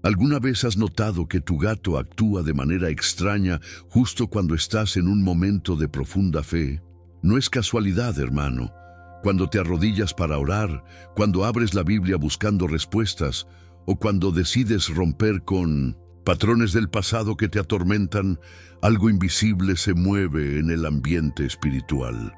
¿Alguna vez has notado que tu gato actúa de manera extraña justo cuando estás en un momento de profunda fe? No es casualidad, hermano. Cuando te arrodillas para orar, cuando abres la Biblia buscando respuestas, o cuando decides romper con patrones del pasado que te atormentan, algo invisible se mueve en el ambiente espiritual.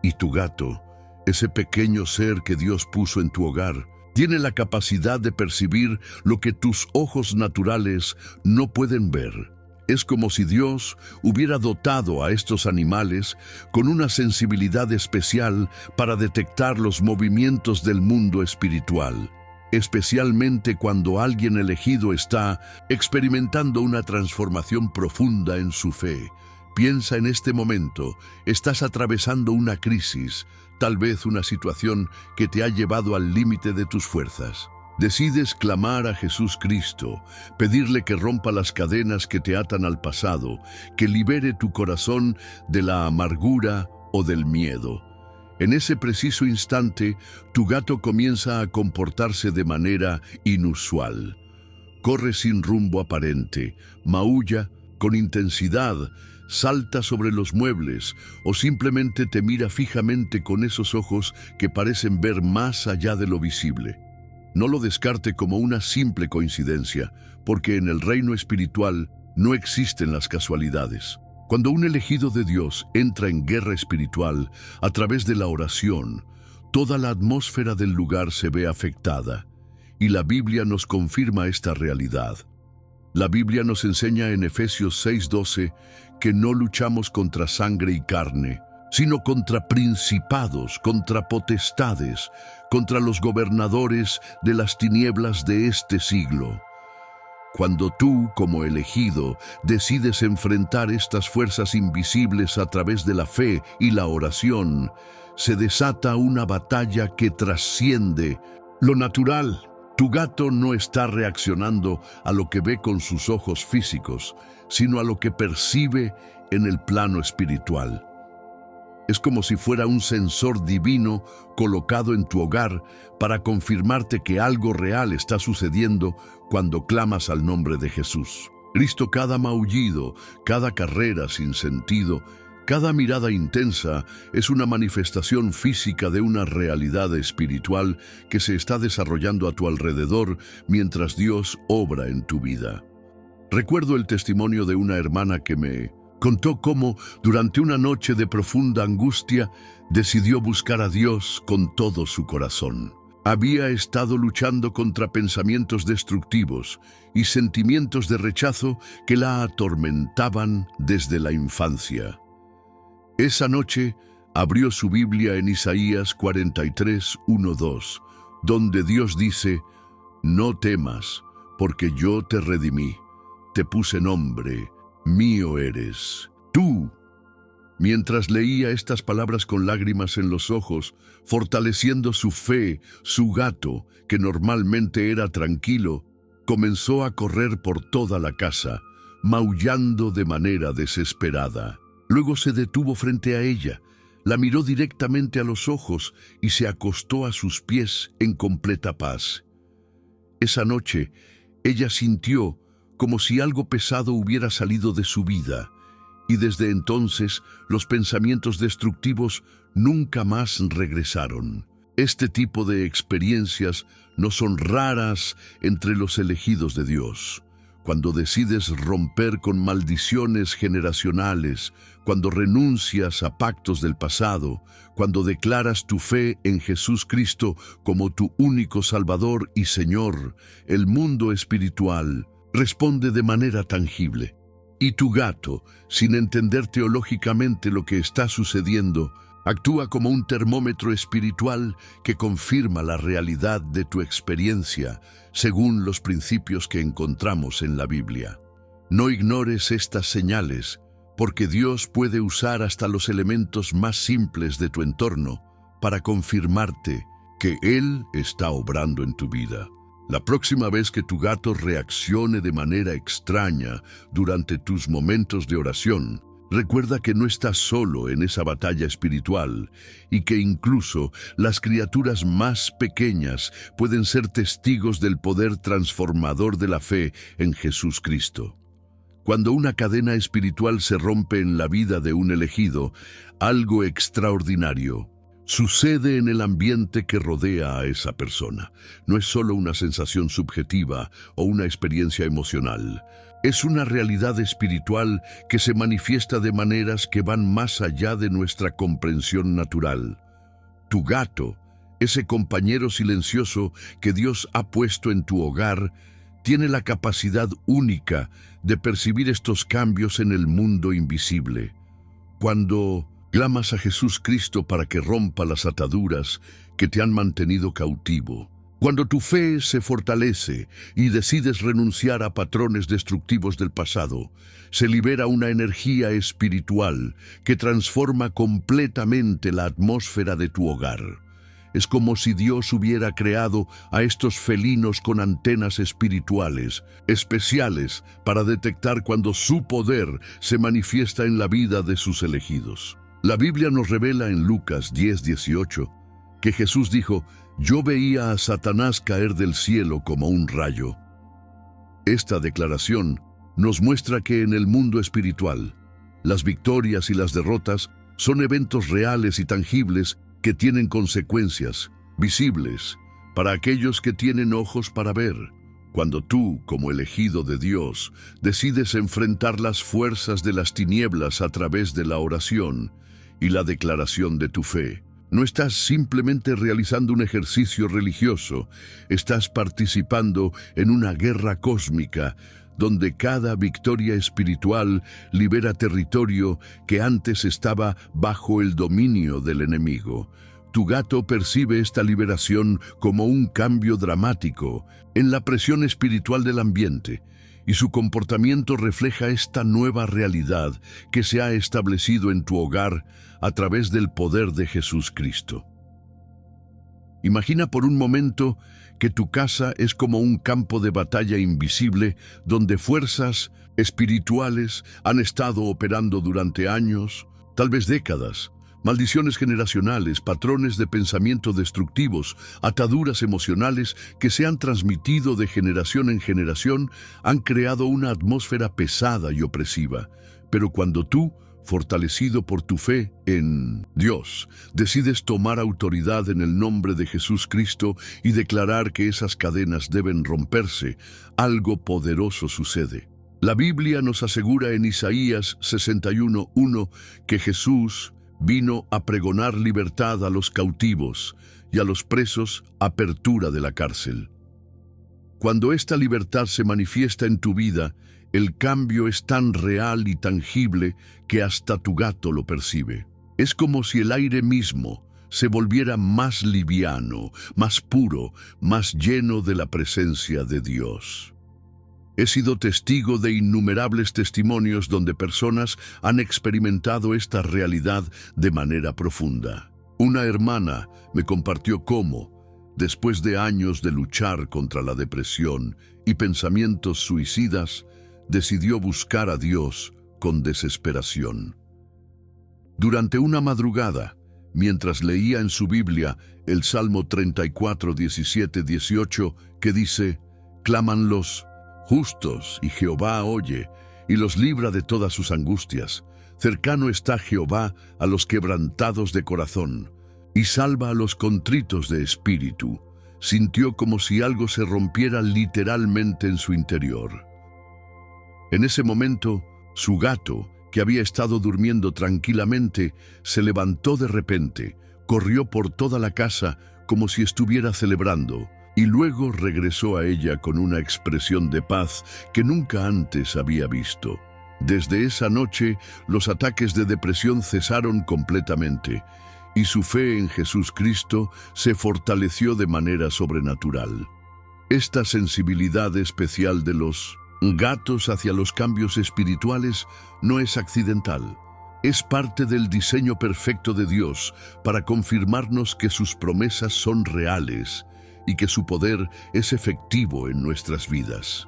Y tu gato, ese pequeño ser que Dios puso en tu hogar, tiene la capacidad de percibir lo que tus ojos naturales no pueden ver. Es como si Dios hubiera dotado a estos animales con una sensibilidad especial para detectar los movimientos del mundo espiritual, especialmente cuando alguien elegido está experimentando una transformación profunda en su fe. Piensa en este momento, estás atravesando una crisis, tal vez una situación que te ha llevado al límite de tus fuerzas. Decides clamar a Jesús Cristo, pedirle que rompa las cadenas que te atan al pasado, que libere tu corazón de la amargura o del miedo. En ese preciso instante, tu gato comienza a comportarse de manera inusual. Corre sin rumbo aparente, maulla con intensidad, salta sobre los muebles o simplemente te mira fijamente con esos ojos que parecen ver más allá de lo visible. No lo descarte como una simple coincidencia, porque en el reino espiritual no existen las casualidades. Cuando un elegido de Dios entra en guerra espiritual a través de la oración, toda la atmósfera del lugar se ve afectada, y la Biblia nos confirma esta realidad. La Biblia nos enseña en Efesios 6:12 que no luchamos contra sangre y carne, sino contra principados, contra potestades, contra los gobernadores de las tinieblas de este siglo. Cuando tú, como elegido, decides enfrentar estas fuerzas invisibles a través de la fe y la oración, se desata una batalla que trasciende lo natural. Tu gato no está reaccionando a lo que ve con sus ojos físicos, sino a lo que percibe en el plano espiritual. Es como si fuera un sensor divino colocado en tu hogar para confirmarte que algo real está sucediendo cuando clamas al nombre de Jesús. Cristo, cada maullido, cada carrera sin sentido, cada mirada intensa es una manifestación física de una realidad espiritual que se está desarrollando a tu alrededor mientras Dios obra en tu vida. Recuerdo el testimonio de una hermana que me contó cómo, durante una noche de profunda angustia, decidió buscar a Dios con todo su corazón. Había estado luchando contra pensamientos destructivos y sentimientos de rechazo que la atormentaban desde la infancia. Esa noche abrió su Biblia en Isaías 43:1-2, donde Dios dice: «No temas, porque yo te redimí, te puse nombre, mío eres, tú». Mientras leía estas palabras con lágrimas en los ojos, fortaleciendo su fe, su gato, que normalmente era tranquilo, comenzó a correr por toda la casa, maullando de manera desesperada. Luego se detuvo frente a ella, la miró directamente a los ojos y se acostó a sus pies en completa paz. Esa noche, ella sintió como si algo pesado hubiera salido de su vida, y desde entonces los pensamientos destructivos nunca más regresaron. Este tipo de experiencias no son raras entre los elegidos de Dios. Cuando decides romper con maldiciones generacionales, cuando renuncias a pactos del pasado, cuando declaras tu fe en Jesús Cristo como tu único Salvador y Señor, el mundo espiritual responde de manera tangible. Y tu gato, sin entender teológicamente lo que está sucediendo, actúa como un termómetro espiritual que confirma la realidad de tu experiencia según los principios que encontramos en la Biblia. No ignores estas señales, porque Dios puede usar hasta los elementos más simples de tu entorno para confirmarte que Él está obrando en tu vida. La próxima vez que tu gato reaccione de manera extraña durante tus momentos de oración, Recuerda que no estás solo en esa batalla espiritual y que incluso las criaturas más pequeñas pueden ser testigos del poder transformador de la fe en Jesús Cristo. Cuando una cadena espiritual se rompe en la vida de un elegido, algo extraordinario sucede en el ambiente que rodea a esa persona. No es solo una sensación subjetiva o una experiencia emocional. Es una realidad espiritual que se manifiesta de maneras que van más allá de nuestra comprensión natural. Tu gato, ese compañero silencioso que Dios ha puesto en tu hogar, tiene la capacidad única de percibir estos cambios en el mundo invisible. Cuando clamas a Jesús Cristo para que rompa las ataduras que te han mantenido cautivo, cuando tu fe se fortalece y decides renunciar a patrones destructivos del pasado, se libera una energía espiritual que transforma completamente la atmósfera de tu hogar. Es como si Dios hubiera creado a estos felinos con antenas espirituales, especiales para detectar cuando su poder se manifiesta en la vida de sus elegidos. La Biblia nos revela en Lucas 10:18 que Jesús dijo: «Yo veía a Satanás caer del cielo como un rayo». Esta declaración nos muestra que en el mundo espiritual, las victorias y las derrotas son eventos reales y tangibles que tienen consecuencias visibles para aquellos que tienen ojos para ver. Cuando tú, como elegido de Dios, decides enfrentar las fuerzas de las tinieblas a través de la oración y la declaración de tu fe, no estás simplemente realizando un ejercicio religioso, estás participando en una guerra cósmica donde cada victoria espiritual libera territorio que antes estaba bajo el dominio del enemigo. Tu gato percibe esta liberación como un cambio dramático en la presión espiritual del ambiente, y su comportamiento refleja esta nueva realidad que se ha establecido en tu hogar a través del poder de Jesús Cristo. Imagina por un momento que tu casa es como un campo de batalla invisible donde fuerzas espirituales han estado operando durante años, tal vez décadas. Maldiciones generacionales, patrones de pensamiento destructivos, ataduras emocionales que se han transmitido de generación en generación han creado una atmósfera pesada y opresiva. Pero cuando tú, fortalecido por tu fe en Dios, decides tomar autoridad en el nombre de Jesús Cristo y declarar que esas cadenas deben romperse, algo poderoso sucede. La Biblia nos asegura en Isaías 61:1 que Jesús vino a pregonar libertad a los cautivos y a los presos apertura de la cárcel. Cuando esta libertad se manifiesta en tu vida, el cambio es tan real y tangible que hasta tu gato lo percibe. Es como si el aire mismo se volviera más liviano, más puro, más lleno de la presencia de Dios. He sido testigo de innumerables testimonios donde personas han experimentado esta realidad de manera profunda. Una hermana me compartió cómo, después de años de luchar contra la depresión y pensamientos suicidas, decidió buscar a Dios con desesperación. Durante una madrugada, mientras leía en su Biblia el Salmo 34, 17, 18, que dice: «Claman los justos, y Jehová oye, y los libra de todas sus angustias. Cercano está Jehová a los quebrantados de corazón, y salva a los contritos de espíritu». Sintió como si algo se rompiera literalmente en su interior. En ese momento, su gato, que había estado durmiendo tranquilamente, se levantó de repente, corrió por toda la casa como si estuviera celebrando, y luego regresó a ella con una expresión de paz que nunca antes había visto. Desde esa noche, los ataques de depresión cesaron completamente, y su fe en Jesús Cristo se fortaleció de manera sobrenatural. Esta sensibilidad especial de los gatos hacia los cambios espirituales no es accidental. Es parte del diseño perfecto de Dios para confirmarnos que sus promesas son reales y que su poder es efectivo en nuestras vidas.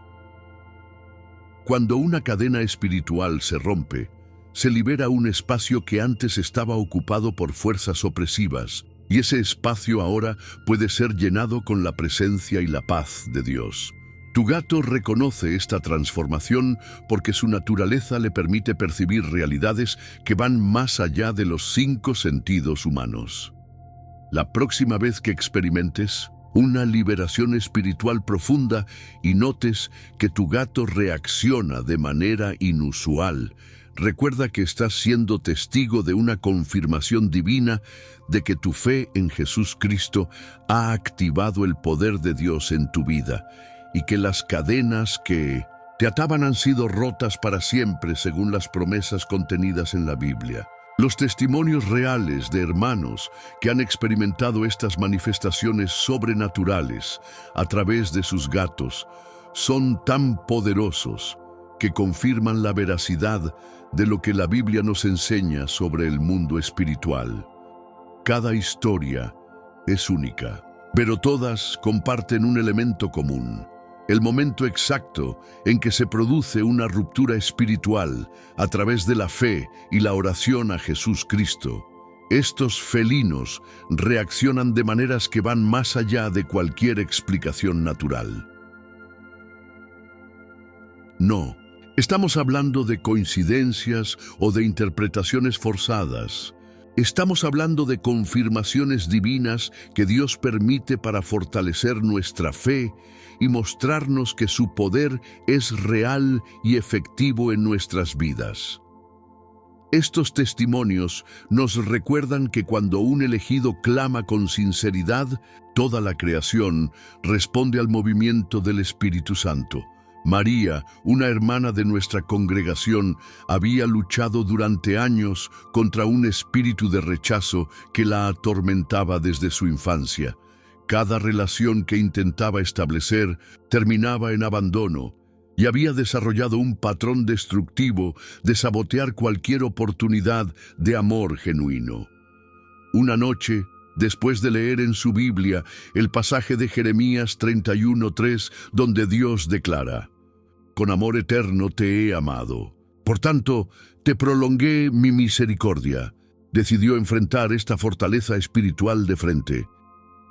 Cuando una cadena espiritual se rompe, se libera un espacio que antes estaba ocupado por fuerzas opresivas, y ese espacio ahora puede ser llenado con la presencia y la paz de Dios. Tu gato reconoce esta transformación porque su naturaleza le permite percibir realidades que van más allá de los 5 sentidos humanos. La próxima vez que experimentes una liberación espiritual profunda y notes que tu gato reacciona de manera inusual, recuerda que estás siendo testigo de una confirmación divina de que tu fe en Jesús Cristo ha activado el poder de Dios en tu vida y que las cadenas que te ataban han sido rotas para siempre según las promesas contenidas en la Biblia. Los testimonios reales de hermanos que han experimentado estas manifestaciones sobrenaturales a través de sus gatos son tan poderosos que confirman la veracidad de lo que la Biblia nos enseña sobre el mundo espiritual. Cada historia es única, pero todas comparten un elemento común: el momento exacto en que se produce una ruptura espiritual a través de la fe y la oración a Jesús Cristo. Estos felinos reaccionan de maneras que van más allá de cualquier explicación natural. No, estamos hablando de coincidencias o de interpretaciones forzadas. Estamos hablando de confirmaciones divinas que Dios permite para fortalecer nuestra fe y mostrarnos que su poder es real y efectivo en nuestras vidas. Estos testimonios nos recuerdan que cuando un elegido clama con sinceridad, toda la creación responde al movimiento del Espíritu Santo. María, una hermana de nuestra congregación, había luchado durante años contra un espíritu de rechazo que la atormentaba desde su infancia. Cada relación que intentaba establecer terminaba en abandono y había desarrollado un patrón destructivo de sabotear cualquier oportunidad de amor genuino. Una noche, después de leer en su Biblia el pasaje de Jeremías 31:3, donde Dios declara: «Con amor eterno te he amado, por tanto te prolongué mi misericordia», decidió enfrentar esta fortaleza espiritual de frente.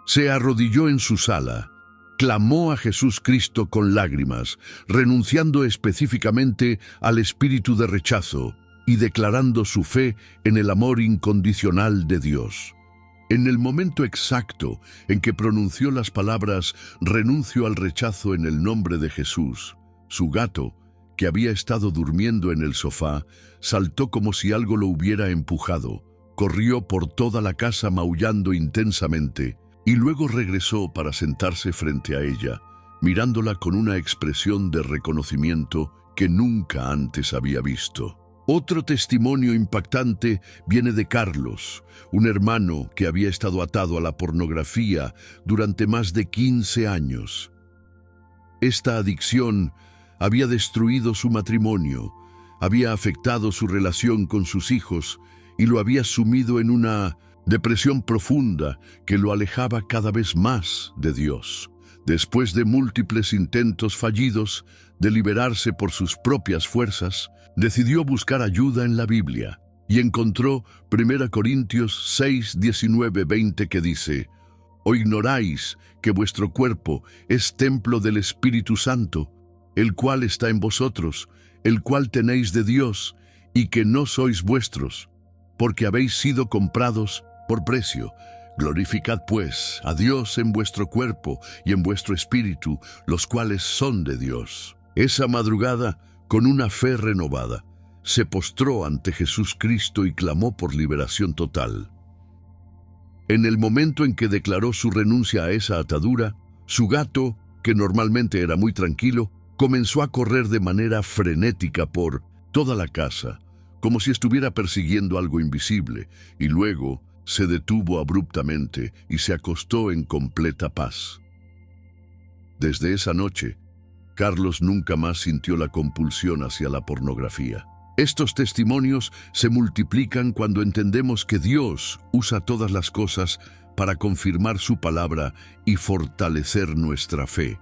Se arrodilló en su sala, clamó a Jesús Cristo con lágrimas, renunciando específicamente al espíritu de rechazo y declarando su fe en el amor incondicional de Dios. En el momento exacto en que pronunció las palabras «renuncio al rechazo en el nombre de Jesús», su gato, que había estado durmiendo en el sofá, saltó como si algo lo hubiera empujado, corrió por toda la casa maullando intensamente y luego regresó para sentarse frente a ella, mirándola con una expresión de reconocimiento que nunca antes había visto. Otro testimonio impactante viene de Carlos, un hermano que había estado atado a la pornografía durante más de 15 años. Esta adicción había destruido su matrimonio, había afectado su relación con sus hijos y lo había sumido en una depresión profunda que lo alejaba cada vez más de Dios. Después de múltiples intentos fallidos de liberarse por sus propias fuerzas, decidió buscar ayuda en la Biblia y encontró 1 Corintios 6, 19, 20 que dice: «¿O ignoráis que vuestro cuerpo es templo del Espíritu Santo, el cual está en vosotros, el cual tenéis de Dios, y que no sois vuestros, porque habéis sido comprados por precio? Glorificad pues a Dios en vuestro cuerpo y en vuestro espíritu, los cuales son de Dios». Esa madrugada, con una fe renovada, se postró ante Jesús Cristo y clamó por liberación total. En el momento en que declaró su renuncia a esa atadura, su gato, que normalmente era muy tranquilo, comenzó a correr de manera frenética por toda la casa, como si estuviera persiguiendo algo invisible, y luego se detuvo abruptamente y se acostó en completa paz. Desde esa noche, Carlos nunca más sintió la compulsión hacia la pornografía. Estos testimonios se multiplican cuando entendemos que Dios usa todas las cosas para confirmar su palabra y fortalecer nuestra fe.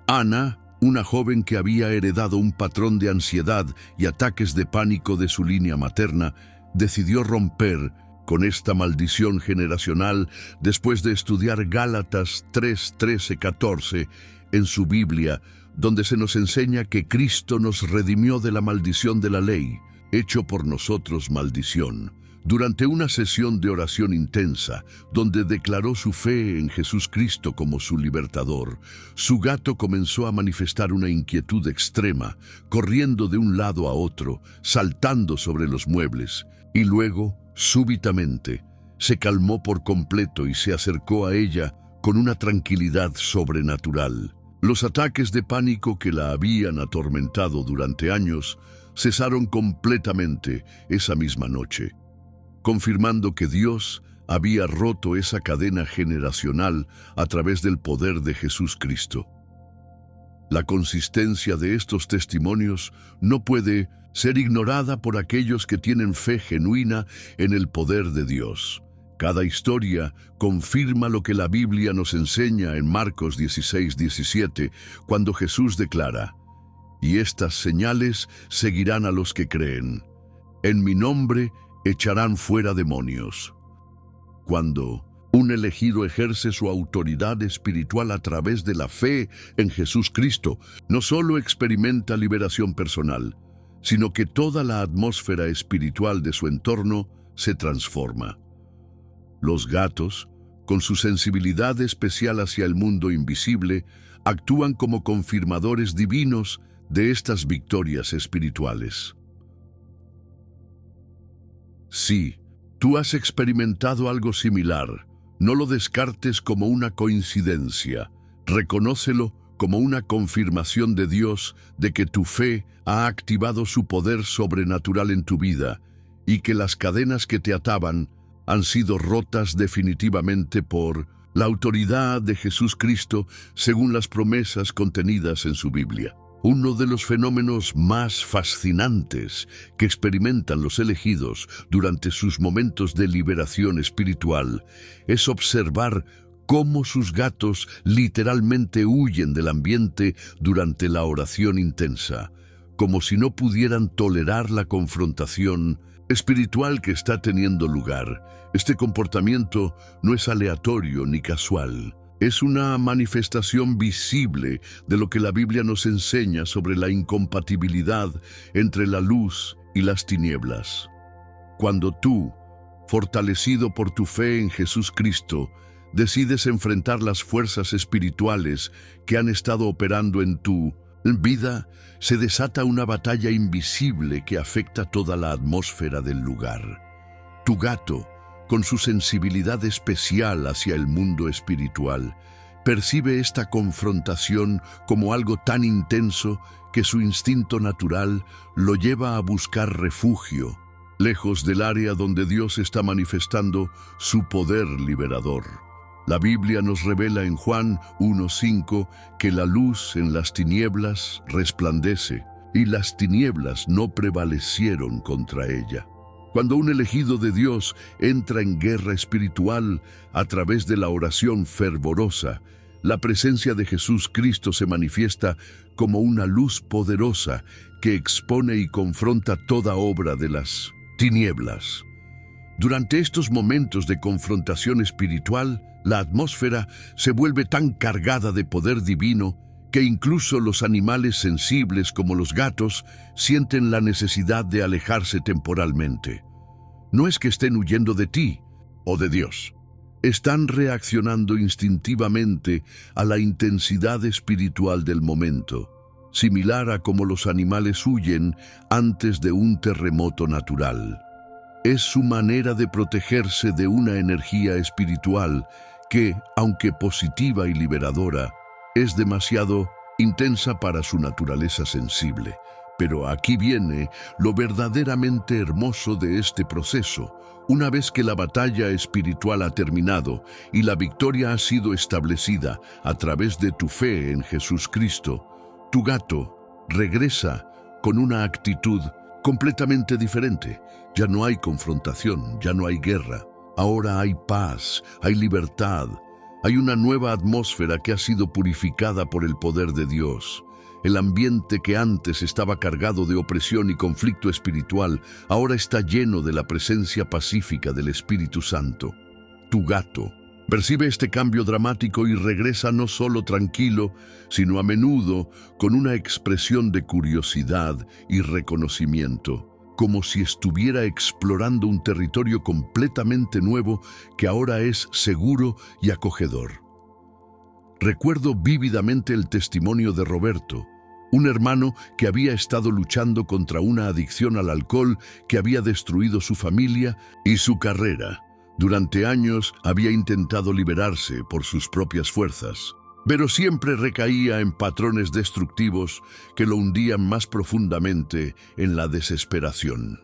Ana, una joven que había heredado un patrón de ansiedad y ataques de pánico de su línea materna, decidió romper con esta maldición generacional después de estudiar Gálatas 3, 13, 14 en su Biblia, donde se nos enseña que Cristo nos redimió de la maldición de la ley, hecho por nosotros maldición. Durante una sesión de oración intensa, donde declaró su fe en Jesucristo como su libertador, su gato comenzó a manifestar una inquietud extrema, corriendo de un lado a otro, saltando sobre los muebles, y luego, súbitamente, se calmó por completo y se acercó a ella con una tranquilidad sobrenatural. Los ataques de pánico que la habían atormentado durante años cesaron completamente esa misma noche, confirmando que Dios había roto esa cadena generacional a través del poder de Jesucristo. La consistencia de estos testimonios no puede ser ignorada por aquellos que tienen fe genuina en el poder de Dios. Cada historia confirma lo que la Biblia nos enseña en Marcos 16, 17, cuando Jesús declara: «Y estas señales seguirán a los que creen. En mi nombre echarán fuera demonios». Cuando un elegido ejerce su autoridad espiritual a través de la fe en Jesucristo, no solo experimenta liberación personal, sino que toda la atmósfera espiritual de su entorno se transforma. Los gatos, con su sensibilidad especial hacia el mundo invisible, actúan como confirmadores divinos de estas victorias espirituales. Sí, tú has experimentado algo similar. No lo descartes como una coincidencia. Reconócelo como una confirmación de Dios de que tu fe ha activado su poder sobrenatural en tu vida y que las cadenas que te ataban han sido rotas definitivamente por la autoridad de Jesucristo según las promesas contenidas en su Biblia. Uno de los fenómenos más fascinantes que experimentan los elegidos durante sus momentos de liberación espiritual es observar cómo sus gatos literalmente huyen del ambiente durante la oración intensa, como si no pudieran tolerar la confrontación espiritual que está teniendo lugar. Este comportamiento no es aleatorio ni casual. Es una manifestación visible de lo que la Biblia nos enseña sobre la incompatibilidad entre la luz y las tinieblas. Cuando tú, fortalecido por tu fe en Jesucristo, decides enfrentar las fuerzas espirituales que han estado operando en tu vida, se desata una batalla invisible que afecta toda la atmósfera del lugar. Tu gato, con su sensibilidad especial hacia el mundo espiritual, percibe esta confrontación como algo tan intenso que su instinto natural lo lleva a buscar refugio, lejos del área donde Dios está manifestando su poder liberador. La Biblia nos revela en Juan 1:5 que la luz en las tinieblas resplandece y las tinieblas no prevalecieron contra ella. Cuando un elegido de Dios entra en guerra espiritual a través de la oración fervorosa, la presencia de Jesucristo se manifiesta como una luz poderosa que expone y confronta toda obra de las tinieblas. Durante estos momentos de confrontación espiritual, la atmósfera se vuelve tan cargada de poder divino que incluso los animales sensibles como los gatos sienten la necesidad de alejarse temporalmente. No es que estén huyendo de ti o de Dios. Están reaccionando instintivamente a la intensidad espiritual del momento, similar a como los animales huyen antes de un terremoto natural. Es su manera de protegerse de una energía espiritual que, aunque positiva y liberadora, es demasiado intensa para su naturaleza sensible. Pero aquí viene lo verdaderamente hermoso de este proceso. Una vez que la batalla espiritual ha terminado y la victoria ha sido establecida a través de tu fe en Jesucristo, tu gato regresa con una actitud completamente diferente. Ya no hay confrontación, ya no hay guerra. Ahora hay paz, hay libertad, hay una nueva atmósfera que ha sido purificada por el poder de Dios. El ambiente que antes estaba cargado de opresión y conflicto espiritual, ahora está lleno de la presencia pacífica del Espíritu Santo. Tu gato percibe este cambio dramático y regresa no solo tranquilo, sino a menudo con una expresión de curiosidad y reconocimiento, como si estuviera explorando un territorio completamente nuevo que ahora es seguro y acogedor. Recuerdo vívidamente el testimonio de Roberto, un hermano que había estado luchando contra una adicción al alcohol que había destruido su familia y su carrera. Durante años había intentado liberarse por sus propias fuerzas, pero siempre recaía en patrones destructivos que lo hundían más profundamente en la desesperación.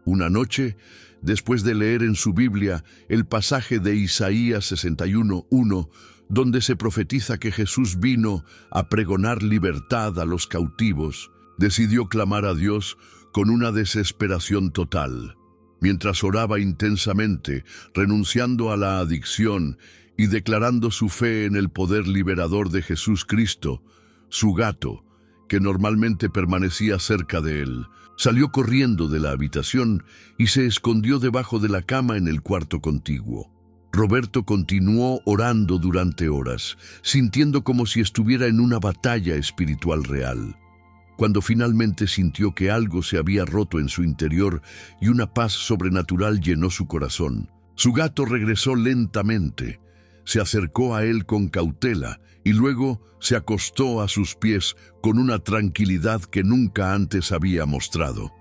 Una noche, después de leer en su Biblia el pasaje de Isaías 61:1, donde se profetiza que Jesús vino a pregonar libertad a los cautivos, decidió clamar a Dios con una desesperación total. Mientras oraba intensamente, renunciando a la adicción y declarando su fe en el poder liberador de Jesús Cristo, su gato, que normalmente permanecía cerca de él, salió corriendo de la habitación y se escondió debajo de la cama en el cuarto contiguo. Roberto continuó orando durante horas, sintiendo como si estuviera en una batalla espiritual real. Cuando finalmente sintió que algo se había roto en su interior y una paz sobrenatural llenó su corazón, su gato regresó lentamente, se acercó a él con cautela y luego se acostó a sus pies con una tranquilidad que nunca antes había mostrado.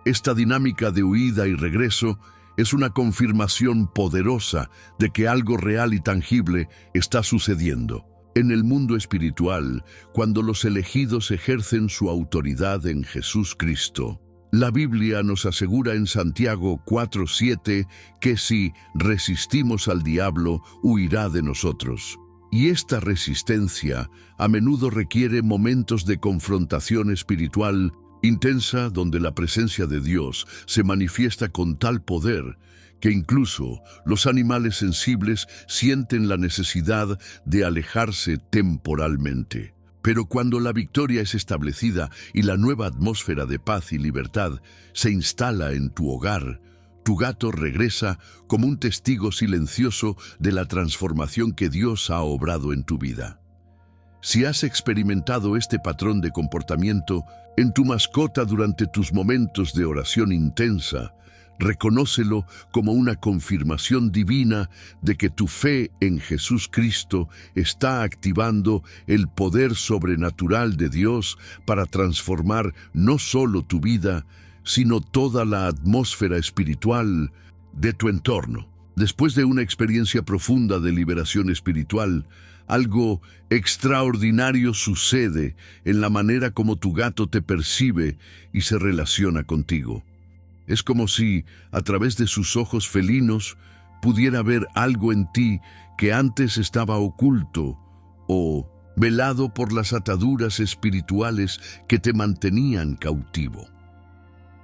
Esta dinámica de huida y regreso es una confirmación poderosa de que algo real y tangible está sucediendo. En el mundo espiritual, cuando los elegidos ejercen su autoridad en Jesús Cristo, la Biblia nos asegura en Santiago 4:7 que si resistimos al diablo, huirá de nosotros. Y esta resistencia a menudo requiere momentos de confrontación espiritual intensa donde la presencia de Dios se manifiesta con tal poder que incluso los animales sensibles sienten la necesidad de alejarse temporalmente. Pero cuando la victoria es establecida y la nueva atmósfera de paz y libertad se instala en tu hogar, tu gato regresa como un testigo silencioso de la transformación que Dios ha obrado en tu vida. Si has experimentado este patrón de comportamiento en tu mascota durante tus momentos de oración intensa, reconócelo como una confirmación divina de que tu fe en Jesús Cristo está activando el poder sobrenatural de Dios para transformar no solo tu vida, sino toda la atmósfera espiritual de tu entorno. Después de una experiencia profunda de liberación espiritual, algo extraordinario sucede en la manera como tu gato te percibe y se relaciona contigo. Es como si, a través de sus ojos felinos, pudiera ver algo en ti que antes estaba oculto o velado por las ataduras espirituales que te mantenían cautivo.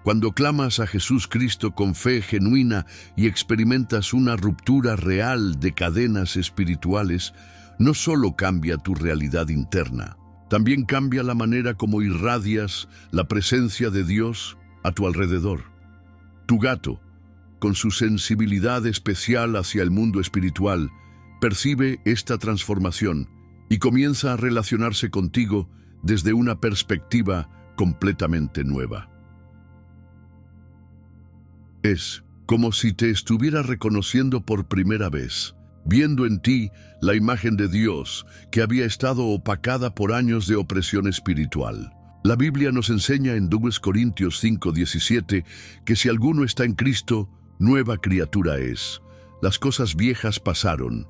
Cuando clamas a Jesús Cristo con fe genuina y experimentas una ruptura real de cadenas espirituales, no solo cambia tu realidad interna, también cambia la manera como irradias la presencia de Dios a tu alrededor. Tu gato, con su sensibilidad especial hacia el mundo espiritual, percibe esta transformación y comienza a relacionarse contigo desde una perspectiva completamente nueva. Es como si te estuviera reconociendo por primera vez, viendo en ti la imagen de Dios que había estado opacada por años de opresión espiritual. La Biblia nos enseña en 2 Corintios 5:17 que si alguno está en Cristo, nueva criatura es. Las cosas viejas pasaron.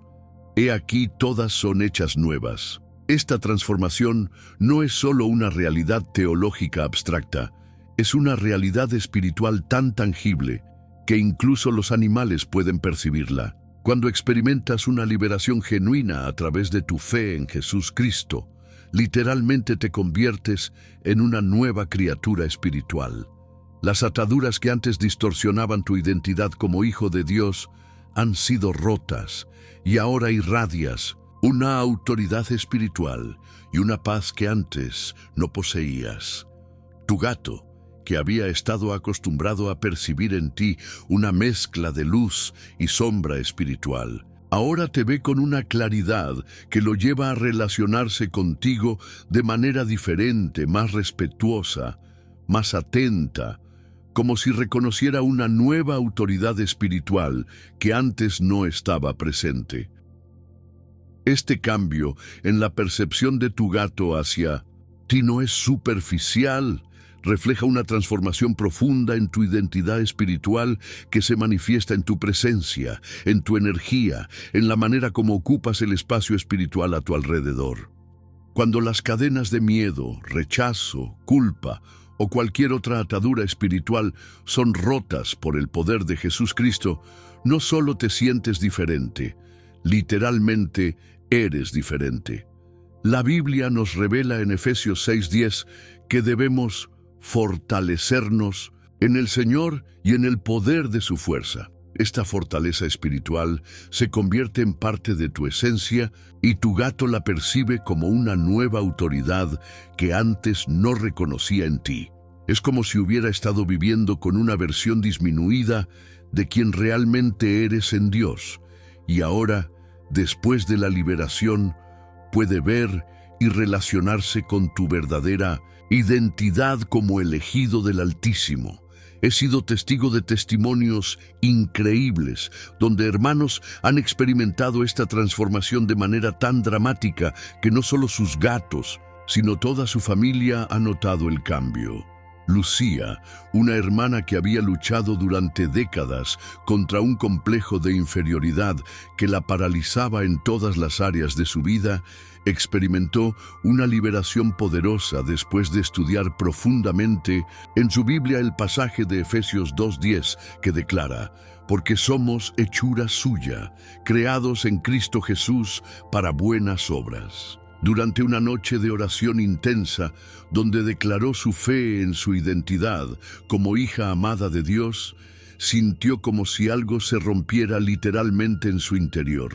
He aquí todas son hechas nuevas. Esta transformación no es solo una realidad teológica abstracta, es una realidad espiritual tan tangible que incluso los animales pueden percibirla. Cuando experimentas una liberación genuina a través de tu fe en Jesús Cristo, literalmente te conviertes en una nueva criatura espiritual. Las ataduras que antes distorsionaban tu identidad como hijo de Dios han sido rotas y ahora irradias una autoridad espiritual y una paz que antes no poseías. Tu gato, que había estado acostumbrado a percibir en ti una mezcla de luz y sombra espiritual, ahora te ve con una claridad que lo lleva a relacionarse contigo de manera diferente, más respetuosa, más atenta, como si reconociera una nueva autoridad espiritual que antes no estaba presente. Este cambio en la percepción de tu gato hacia ti no es superficial, refleja una transformación profunda en tu identidad espiritual que se manifiesta en tu presencia, en tu energía, en la manera como ocupas el espacio espiritual a tu alrededor. Cuando las cadenas de miedo, rechazo, culpa o cualquier otra atadura espiritual son rotas por el poder de Jesús Cristo, no solo te sientes diferente, literalmente eres diferente. La Biblia nos revela en Efesios 6:10 que debemos fortalecernos en el Señor y en el poder de su fuerza. Esta fortaleza espiritual se convierte en parte de tu esencia y tu gato la percibe como una nueva autoridad que antes no reconocía en ti. Es como si hubiera estado viviendo con una versión disminuida de quien realmente eres en Dios, y ahora, después de la liberación, puede ver y relacionarse con tu verdadera identidad como elegido del Altísimo. He sido testigo de testimonios increíbles, donde hermanos han experimentado esta transformación de manera tan dramática que no solo sus gatos, sino toda su familia ha notado el cambio. Lucía, una hermana que había luchado durante décadas contra un complejo de inferioridad que la paralizaba en todas las áreas de su vida, experimentó una liberación poderosa después de estudiar profundamente en su Biblia el pasaje de Efesios 2:10 que declara: porque somos hechura suya, creados en Cristo Jesús para buenas obras. Durante una noche de oración intensa, donde declaró su fe en su identidad como hija amada de Dios, sintió como si algo se rompiera literalmente en su interior.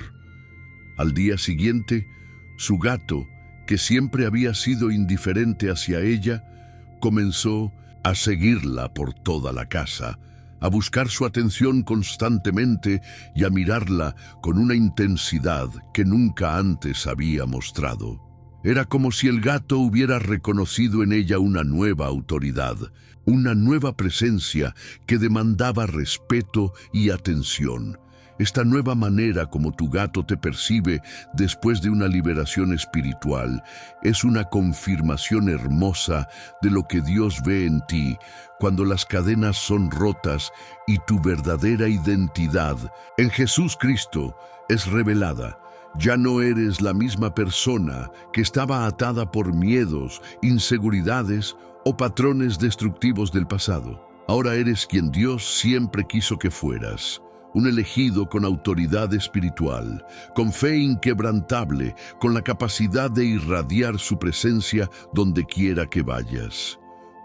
Al día siguiente, su gato, que siempre había sido indiferente hacia ella, comenzó a seguirla por toda la casa, a buscar su atención constantemente y a mirarla con una intensidad que nunca antes había mostrado. Era como si el gato hubiera reconocido en ella una nueva autoridad, una nueva presencia que demandaba respeto y atención. Esta nueva manera como tu gato te percibe después de una liberación espiritual es una confirmación hermosa de lo que Dios ve en ti cuando las cadenas son rotas y tu verdadera identidad en Jesús Cristo es revelada. Ya no eres la misma persona que estaba atada por miedos, inseguridades o patrones destructivos del pasado. Ahora eres quien Dios siempre quiso que fueras. Un elegido con autoridad espiritual, con fe inquebrantable, con la capacidad de irradiar su presencia donde quiera que vayas.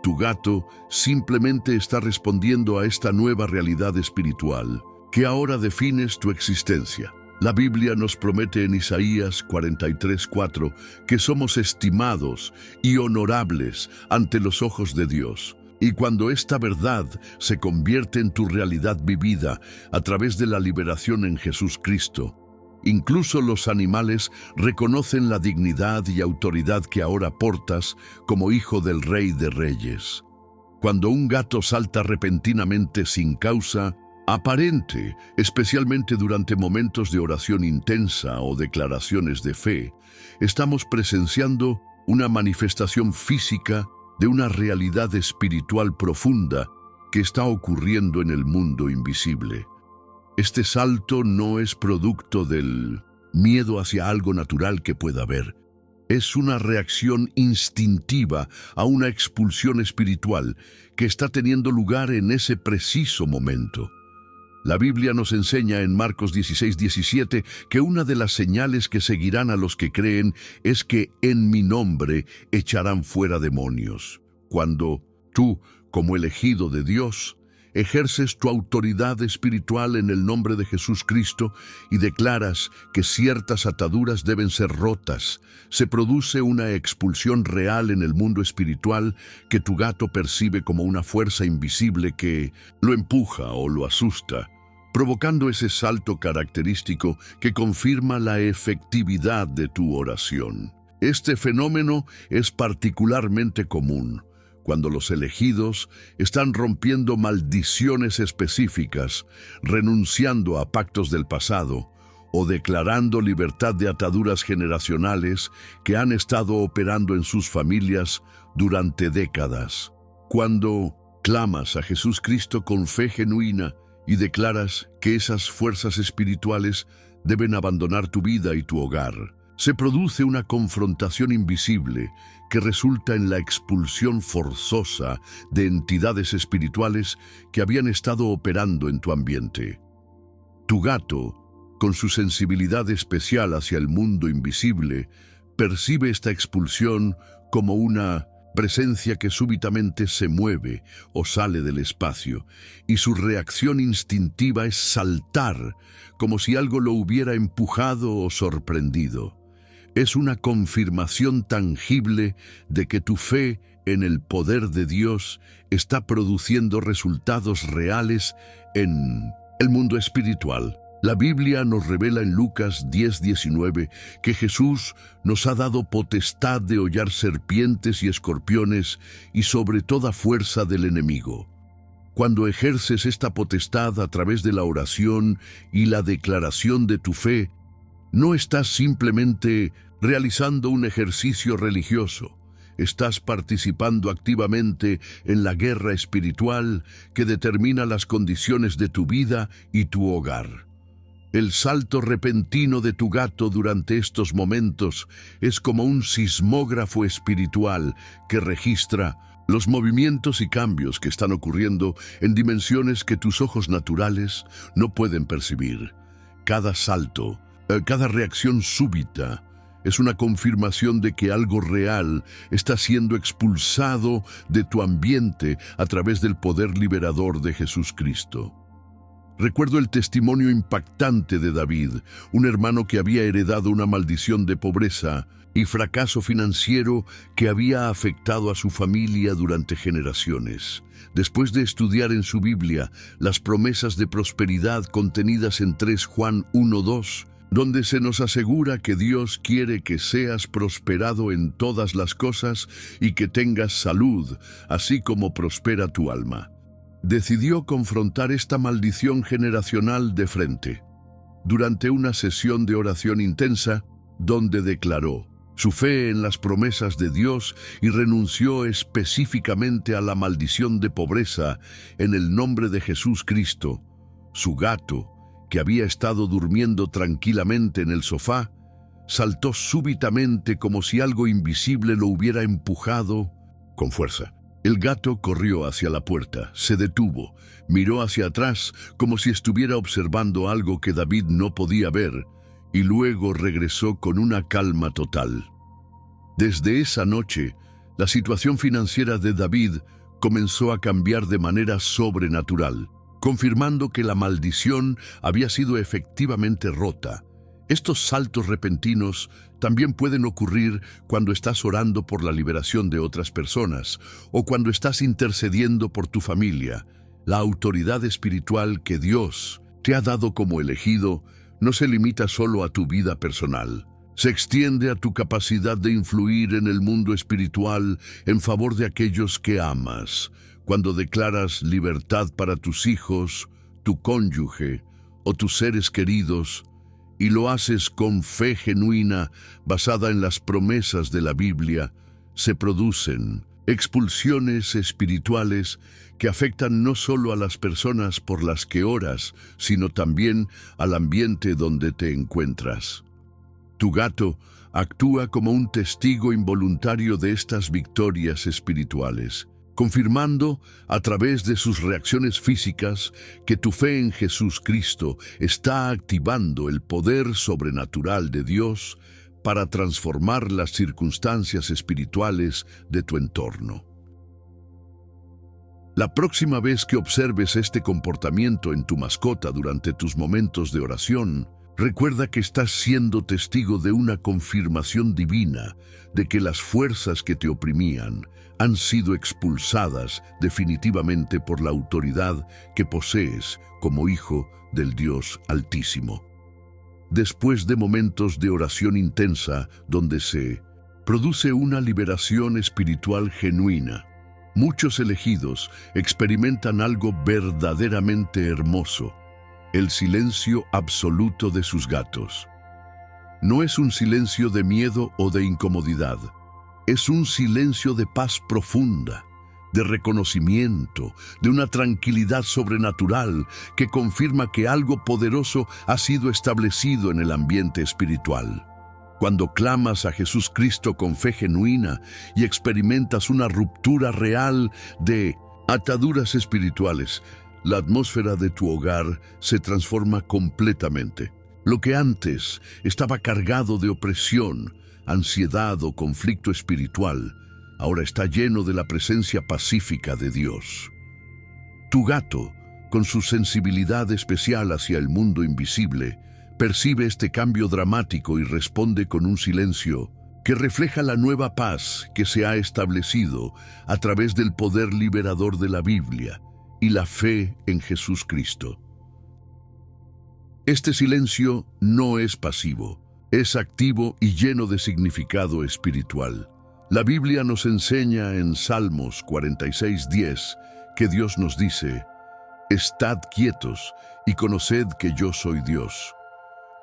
Tu gato simplemente está respondiendo a esta nueva realidad espiritual, que ahora defines tu existencia. La Biblia nos promete en Isaías 43:4 que somos estimados y honorables ante los ojos de Dios. Y cuando esta verdad se convierte en tu realidad vivida a través de la liberación en Jesús Cristo, incluso los animales reconocen la dignidad y autoridad que ahora portas como hijo del Rey de Reyes. Cuando un gato salta repentinamente sin causa aparente, especialmente durante momentos de oración intensa o declaraciones de fe, estamos presenciando una manifestación física de una realidad espiritual profunda que está ocurriendo en el mundo invisible. Este salto no es producto del miedo hacia algo natural que pueda haber. Es una reacción instintiva a una expulsión espiritual que está teniendo lugar en ese preciso momento. La Biblia nos enseña en Marcos 16:17 que una de las señales que seguirán a los que creen es que en mi nombre echarán fuera demonios. Cuando tú, como elegido de Dios, ejerces tu autoridad espiritual en el nombre de Jesús Cristo y declaras que ciertas ataduras deben ser rotas. Se produce una expulsión real en el mundo espiritual que tu gato percibe como una fuerza invisible que lo empuja o lo asusta, provocando ese salto característico que confirma la efectividad de tu oración. Este fenómeno es particularmente común cuando los elegidos están rompiendo maldiciones específicas, renunciando a pactos del pasado o declarando libertad de ataduras generacionales que han estado operando en sus familias durante décadas. Cuando clamas a Jesús Cristo con fe genuina y declaras que esas fuerzas espirituales deben abandonar tu vida y tu hogar, se produce una confrontación invisible que resulta en la expulsión forzosa de entidades espirituales que habían estado operando en tu ambiente. Tu gato, con su sensibilidad especial hacia el mundo invisible, percibe esta expulsión como una presencia que súbitamente se mueve o sale del espacio, y su reacción instintiva es saltar, como si algo lo hubiera empujado o sorprendido. Es una confirmación tangible de que tu fe en el poder de Dios está produciendo resultados reales en el mundo espiritual. La Biblia nos revela en Lucas 10:19 que Jesús nos ha dado potestad de hollar serpientes y escorpiones y sobre toda fuerza del enemigo. Cuando ejerces esta potestad a través de la oración y la declaración de tu fe, no estás simplemente realizando un ejercicio religioso. Estás participando activamente en la guerra espiritual que determina las condiciones de tu vida y tu hogar. El salto repentino de tu gato durante estos momentos es como un sismógrafo espiritual que registra los movimientos y cambios que están ocurriendo en dimensiones que tus ojos naturales no pueden percibir. Cada salto, cada reacción súbita, es una confirmación de que algo real está siendo expulsado de tu ambiente a través del poder liberador de Jesús Cristo. Recuerdo el testimonio impactante de David, un hermano que había heredado una maldición de pobreza y fracaso financiero que había afectado a su familia durante generaciones. Después de estudiar en su Biblia las promesas de prosperidad contenidas en 3 Juan 1:2, donde se nos asegura que Dios quiere que seas prosperado en todas las cosas y que tengas salud, así como prospera tu alma, decidió confrontar esta maldición generacional de frente. Durante una sesión de oración intensa, donde declaró su fe en las promesas de Dios y renunció específicamente a la maldición de pobreza en el nombre de Jesús Cristo, su gato, que había estado durmiendo tranquilamente en el sofá, saltó súbitamente como si algo invisible lo hubiera empujado con fuerza. El gato corrió hacia la puerta, se detuvo, miró hacia atrás como si estuviera observando algo que David no podía ver, y luego regresó con una calma total. Desde esa noche, la situación financiera de David comenzó a cambiar de manera sobrenatural, confirmando que la maldición había sido efectivamente rota. Estos saltos repentinos también pueden ocurrir cuando estás orando por la liberación de otras personas o cuando estás intercediendo por tu familia. La autoridad espiritual que Dios te ha dado como elegido no se limita solo a tu vida personal. Se extiende a tu capacidad de influir en el mundo espiritual en favor de aquellos que amas. Cuando declaras libertad para tus hijos, tu cónyuge o tus seres queridos, y lo haces con fe genuina basada en las promesas de la Biblia, se producen expulsiones espirituales que afectan no solo a las personas por las que oras, sino también al ambiente donde te encuentras. Tu gato actúa como un testigo involuntario de estas victorias espirituales, confirmando a través de sus reacciones físicas que tu fe en Jesús Cristo está activando el poder sobrenatural de Dios para transformar las circunstancias espirituales de tu entorno. La próxima vez que observes este comportamiento en tu mascota durante tus momentos de oración, recuerda que estás siendo testigo de una confirmación divina de que las fuerzas que te oprimían han sido expulsadas definitivamente por la autoridad que posees como hijo del Dios Altísimo. Después de momentos de oración intensa donde se produce una liberación espiritual genuina, muchos elegidos experimentan algo verdaderamente hermoso: el silencio absoluto de sus gatos. No es un silencio de miedo o de incomodidad, es un silencio de paz profunda, de reconocimiento, de una tranquilidad sobrenatural que confirma que algo poderoso ha sido establecido en el ambiente espiritual. Cuando clamas a Jesús Cristo con fe genuina y experimentas una ruptura real de ataduras espirituales, la atmósfera de tu hogar se transforma completamente. Lo que antes estaba cargado de opresión, ansiedad o conflicto espiritual, ahora está lleno de la presencia pacífica de Dios. Tu gato, con su sensibilidad especial hacia el mundo invisible, percibe este cambio dramático y responde con un silencio que refleja la nueva paz que se ha establecido a través del poder liberador de la Biblia y la fe en Jesús Cristo. Este silencio no es pasivo, es activo y lleno de significado espiritual. La Biblia nos enseña en Salmos 46:10 que Dios nos dice: «Estad quietos y conoced que yo soy Dios».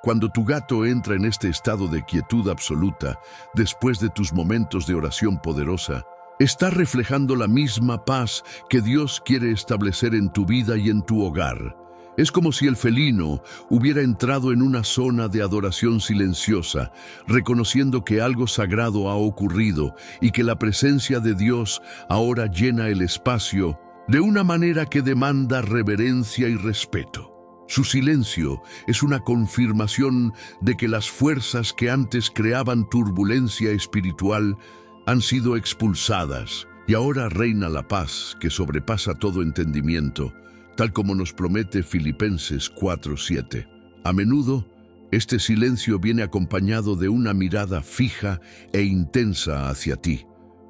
Cuando tu gato entra en este estado de quietud absoluta, después de tus momentos de oración poderosa, está reflejando la misma paz que Dios quiere establecer en tu vida y en tu hogar. Es como si el felino hubiera entrado en una zona de adoración silenciosa, reconociendo que algo sagrado ha ocurrido y que la presencia de Dios ahora llena el espacio de una manera que demanda reverencia y respeto. Su silencio es una confirmación de que las fuerzas que antes creaban turbulencia espiritual han sido expulsadas y ahora reina la paz que sobrepasa todo entendimiento, tal como nos promete Filipenses 4:7. A menudo, este silencio viene acompañado de una mirada fija e intensa hacia ti,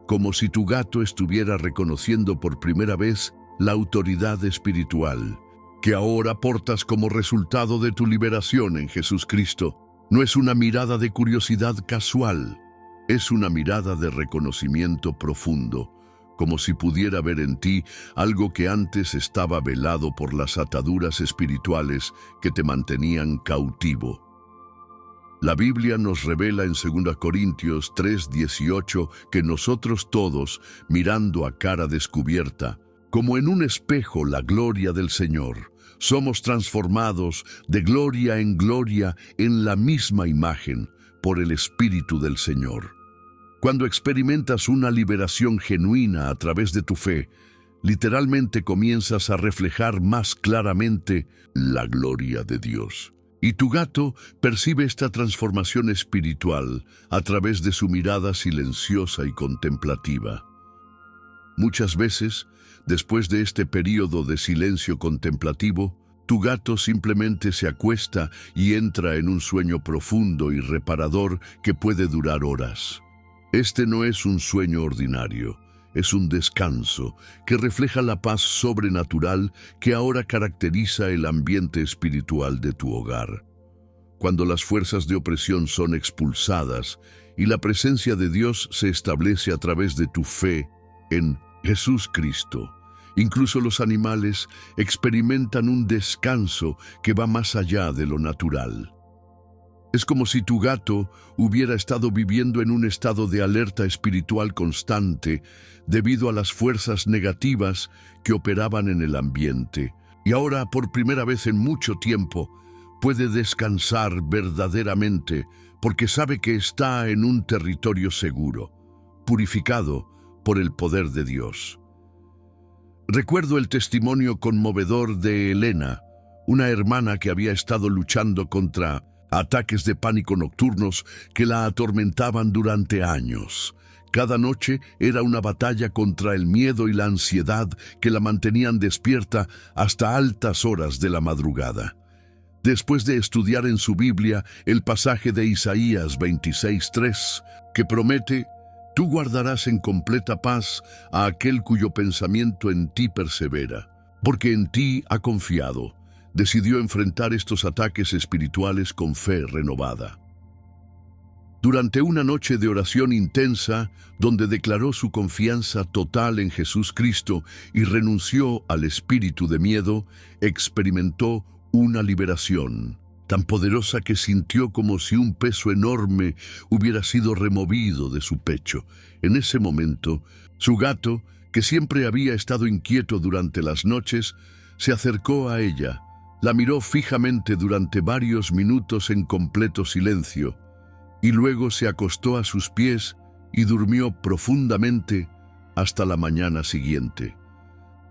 como si tu gato estuviera reconociendo por primera vez la autoridad espiritual que ahora portas como resultado de tu liberación en Jesús Cristo. No es una mirada de curiosidad casual, es una mirada de reconocimiento profundo, como si pudiera ver en ti algo que antes estaba velado por las ataduras espirituales que te mantenían cautivo. La Biblia nos revela en 2 Corintios 3:18 que nosotros todos, mirando a cara descubierta, como en un espejo la gloria del Señor, somos transformados de gloria en gloria en la misma imagen por el Espíritu del Señor. Cuando experimentas una liberación genuina a través de tu fe, literalmente comienzas a reflejar más claramente la gloria de Dios. Y tu gato percibe esta transformación espiritual a través de su mirada silenciosa y contemplativa. Muchas veces, después de este período de silencio contemplativo, tu gato simplemente se acuesta y entra en un sueño profundo y reparador que puede durar horas. Este no es un sueño ordinario, es un descanso que refleja la paz sobrenatural que ahora caracteriza el ambiente espiritual de tu hogar. Cuando las fuerzas de opresión son expulsadas y la presencia de Dios se establece a través de tu fe en Jesús Cristo, incluso los animales experimentan un descanso que va más allá de lo natural. Es como si tu gato hubiera estado viviendo en un estado de alerta espiritual constante debido a las fuerzas negativas que operaban en el ambiente, y ahora, por primera vez en mucho tiempo, puede descansar verdaderamente porque sabe que está en un territorio seguro, purificado por el poder de Dios. Recuerdo el testimonio conmovedor de Elena, una hermana que había estado luchando contra ataques de pánico nocturnos que la atormentaban durante años. Cada noche era una batalla contra el miedo y la ansiedad que la mantenían despierta hasta altas horas de la madrugada. Después de estudiar en su Biblia el pasaje de Isaías 26:3, que promete: «Tú guardarás en completa paz a aquel cuyo pensamiento en ti persevera, porque en ti ha confiado», decidió enfrentar estos ataques espirituales con fe renovada. Durante una noche de oración intensa, donde declaró su confianza total en Jesús Cristo y renunció al espíritu de miedo, experimentó una liberación tan poderosa que sintió como si un peso enorme hubiera sido removido de su pecho. En ese momento, su gato, que siempre había estado inquieto durante las noches, se acercó a ella, la miró fijamente durante varios minutos en completo silencio, y luego se acostó a sus pies y durmió profundamente hasta la mañana siguiente.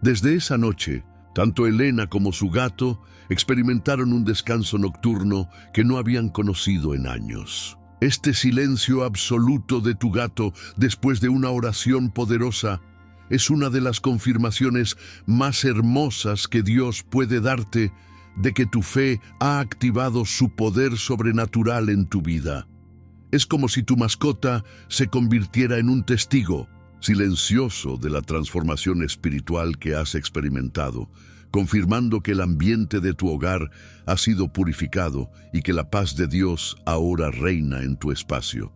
Desde esa noche, tanto Elena como su gato experimentaron un descanso nocturno que no habían conocido en años. Este silencio absoluto de tu gato después de una oración poderosa es una de las confirmaciones más hermosas que Dios puede darte de que tu fe ha activado su poder sobrenatural en tu vida. Es como si tu mascota se convirtiera en un testigo silencioso de la transformación espiritual que has experimentado, confirmando que el ambiente de tu hogar ha sido purificado y que la paz de Dios ahora reina en tu espacio.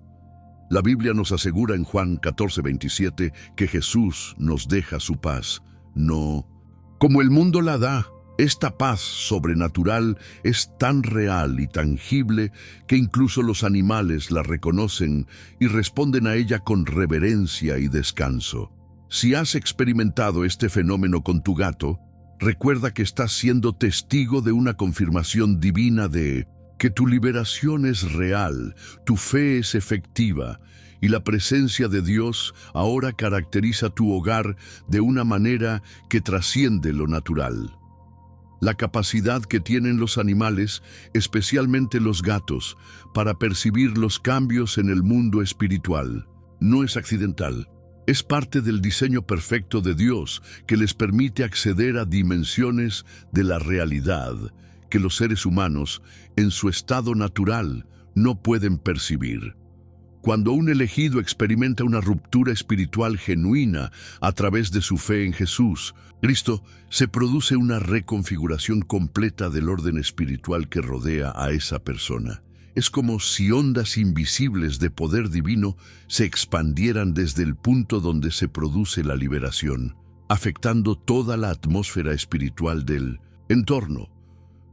La Biblia nos asegura en Juan 14:27 que Jesús nos deja su paz, no como el mundo la da. Esta paz sobrenatural es tan real y tangible que incluso los animales la reconocen y responden a ella con reverencia y descanso. Si has experimentado este fenómeno con tu gato, recuerda que estás siendo testigo de una confirmación divina de que tu liberación es real, tu fe es efectiva y la presencia de Dios ahora caracteriza tu hogar de una manera que trasciende lo natural. La capacidad que tienen los animales, especialmente los gatos, para percibir los cambios en el mundo espiritual, no es accidental. Es parte del diseño perfecto de Dios que les permite acceder a dimensiones de la realidad que los seres humanos, en su estado natural, no pueden percibir. Cuando un elegido experimenta una ruptura espiritual genuina a través de su fe en Jesús, Cristo, se produce una reconfiguración completa del orden espiritual que rodea a esa persona. Es como si ondas invisibles de poder divino se expandieran desde el punto donde se produce la liberación, afectando toda la atmósfera espiritual del entorno.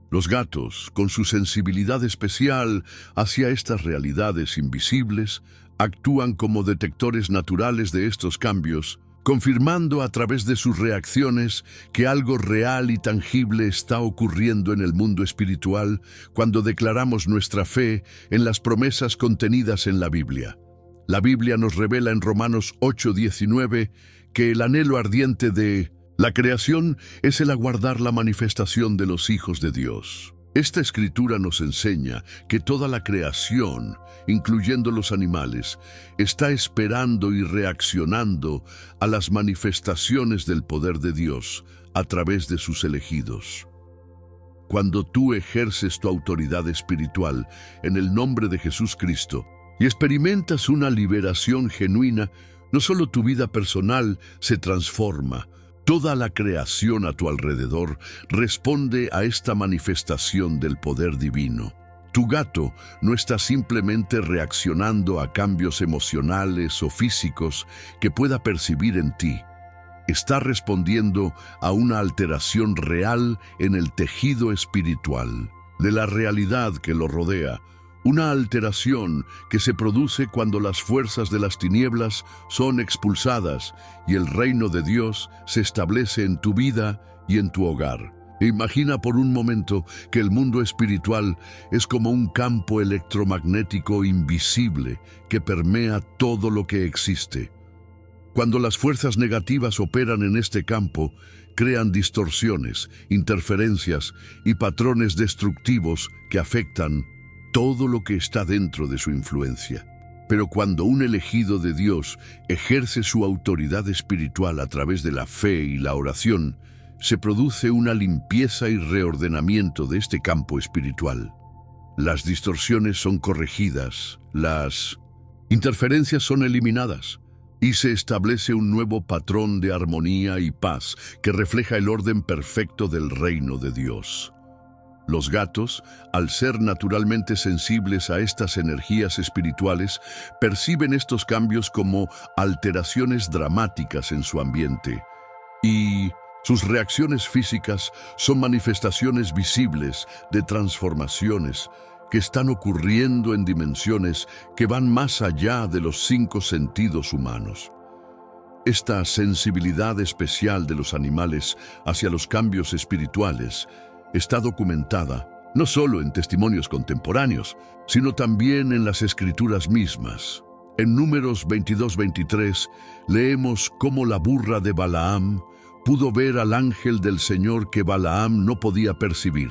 Los gatos, con su sensibilidad especial hacia estas realidades invisibles, actúan como detectores naturales de estos cambios, confirmando a través de sus reacciones que algo real y tangible está ocurriendo en el mundo espiritual cuando declaramos nuestra fe en las promesas contenidas en la Biblia. La Biblia nos revela en Romanos 8:19 que el anhelo ardiente de la creación es el aguardar la manifestación de los hijos de Dios. Esta escritura nos enseña que toda la creación, incluyendo los animales, está esperando y reaccionando a las manifestaciones del poder de Dios a través de sus elegidos. Cuando tú ejerces tu autoridad espiritual en el nombre de Jesús Cristo y experimentas una liberación genuina, no solo tu vida personal se transforma, toda la creación a tu alrededor responde a esta manifestación del poder divino. Tu gato no está simplemente reaccionando a cambios emocionales o físicos que pueda percibir en ti. Está respondiendo a una alteración real en el tejido espiritual de la realidad que lo rodea. Una alteración que se produce cuando las fuerzas de las tinieblas son expulsadas y el reino de Dios se establece en tu vida y en tu hogar. Imagina por un momento que el mundo espiritual es como un campo electromagnético invisible que permea todo lo que existe. Cuando las fuerzas negativas operan en este campo, crean distorsiones, interferencias y patrones destructivos que afectan todo lo que está dentro de su influencia. Pero cuando un elegido de Dios ejerce su autoridad espiritual a través de la fe y la oración, se produce una limpieza y reordenamiento de este campo espiritual. Las distorsiones son corregidas, las interferencias son eliminadas, y se establece un nuevo patrón de armonía y paz que refleja el orden perfecto del reino de Dios. Los gatos, al ser naturalmente sensibles a estas energías espirituales, perciben estos cambios como alteraciones dramáticas en su ambiente, y sus reacciones físicas son manifestaciones visibles de transformaciones que están ocurriendo en dimensiones que van más allá de los 5 sentidos humanos. Esta sensibilidad especial de los animales hacia los cambios espirituales está documentada no solo en testimonios contemporáneos, sino también en las Escrituras mismas. En Números 22-23 leemos cómo la burra de Balaam pudo ver al ángel del Señor que Balaam no podía percibir,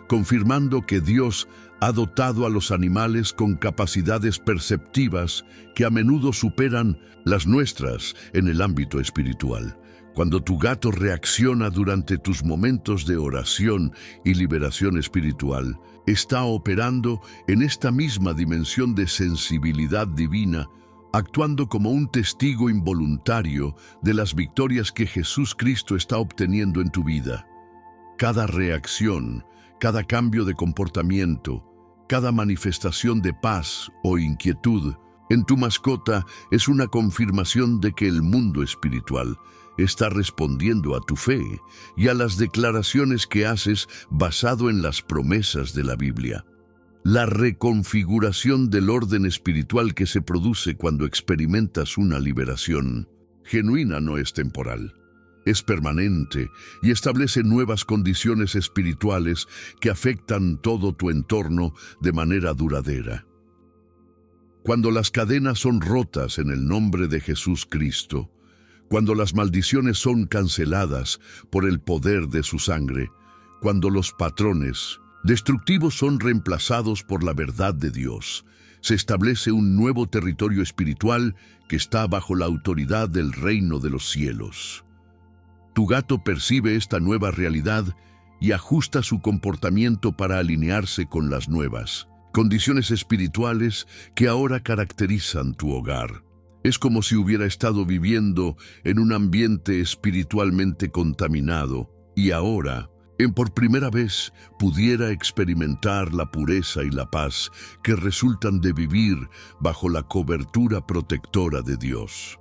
confirmando que Dios ha dotado a los animales con capacidades perceptivas que a menudo superan las nuestras en el ámbito espiritual. Cuando tu gato reacciona durante tus momentos de oración y liberación espiritual, está operando en esta misma dimensión de sensibilidad divina, actuando como un testigo involuntario de las victorias que Jesús Cristo está obteniendo en tu vida. Cada reacción, cada cambio de comportamiento, cada manifestación de paz o inquietud en tu mascota es una confirmación de que el mundo espiritual está respondiendo a tu fe y a las declaraciones que haces basado en las promesas de la Biblia. La reconfiguración del orden espiritual que se produce cuando experimentas una liberación genuina no es temporal. Es permanente y establece nuevas condiciones espirituales que afectan todo tu entorno de manera duradera. Cuando las cadenas son rotas en el nombre de Jesús Cristo, cuando las maldiciones son canceladas por el poder de su sangre, cuando los patrones destructivos son reemplazados por la verdad de Dios, se establece un nuevo territorio espiritual que está bajo la autoridad del reino de los cielos. Tu gato percibe esta nueva realidad y ajusta su comportamiento para alinearse con las nuevas condiciones espirituales que ahora caracterizan tu hogar. Es como si hubiera estado viviendo en un ambiente espiritualmente contaminado y ahora, por primera vez, pudiera experimentar la pureza y la paz que resultan de vivir bajo la cobertura protectora de Dios.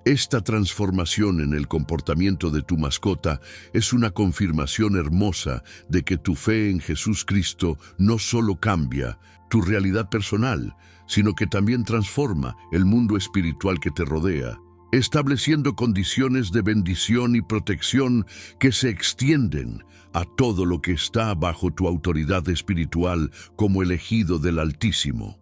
Esta transformación en el comportamiento de tu mascota es una confirmación hermosa de que tu fe en Jesús Cristo no solo cambia tu realidad personal, sino que también transforma el mundo espiritual que te rodea, estableciendo condiciones de bendición y protección que se extienden a todo lo que está bajo tu autoridad espiritual como elegido del Altísimo.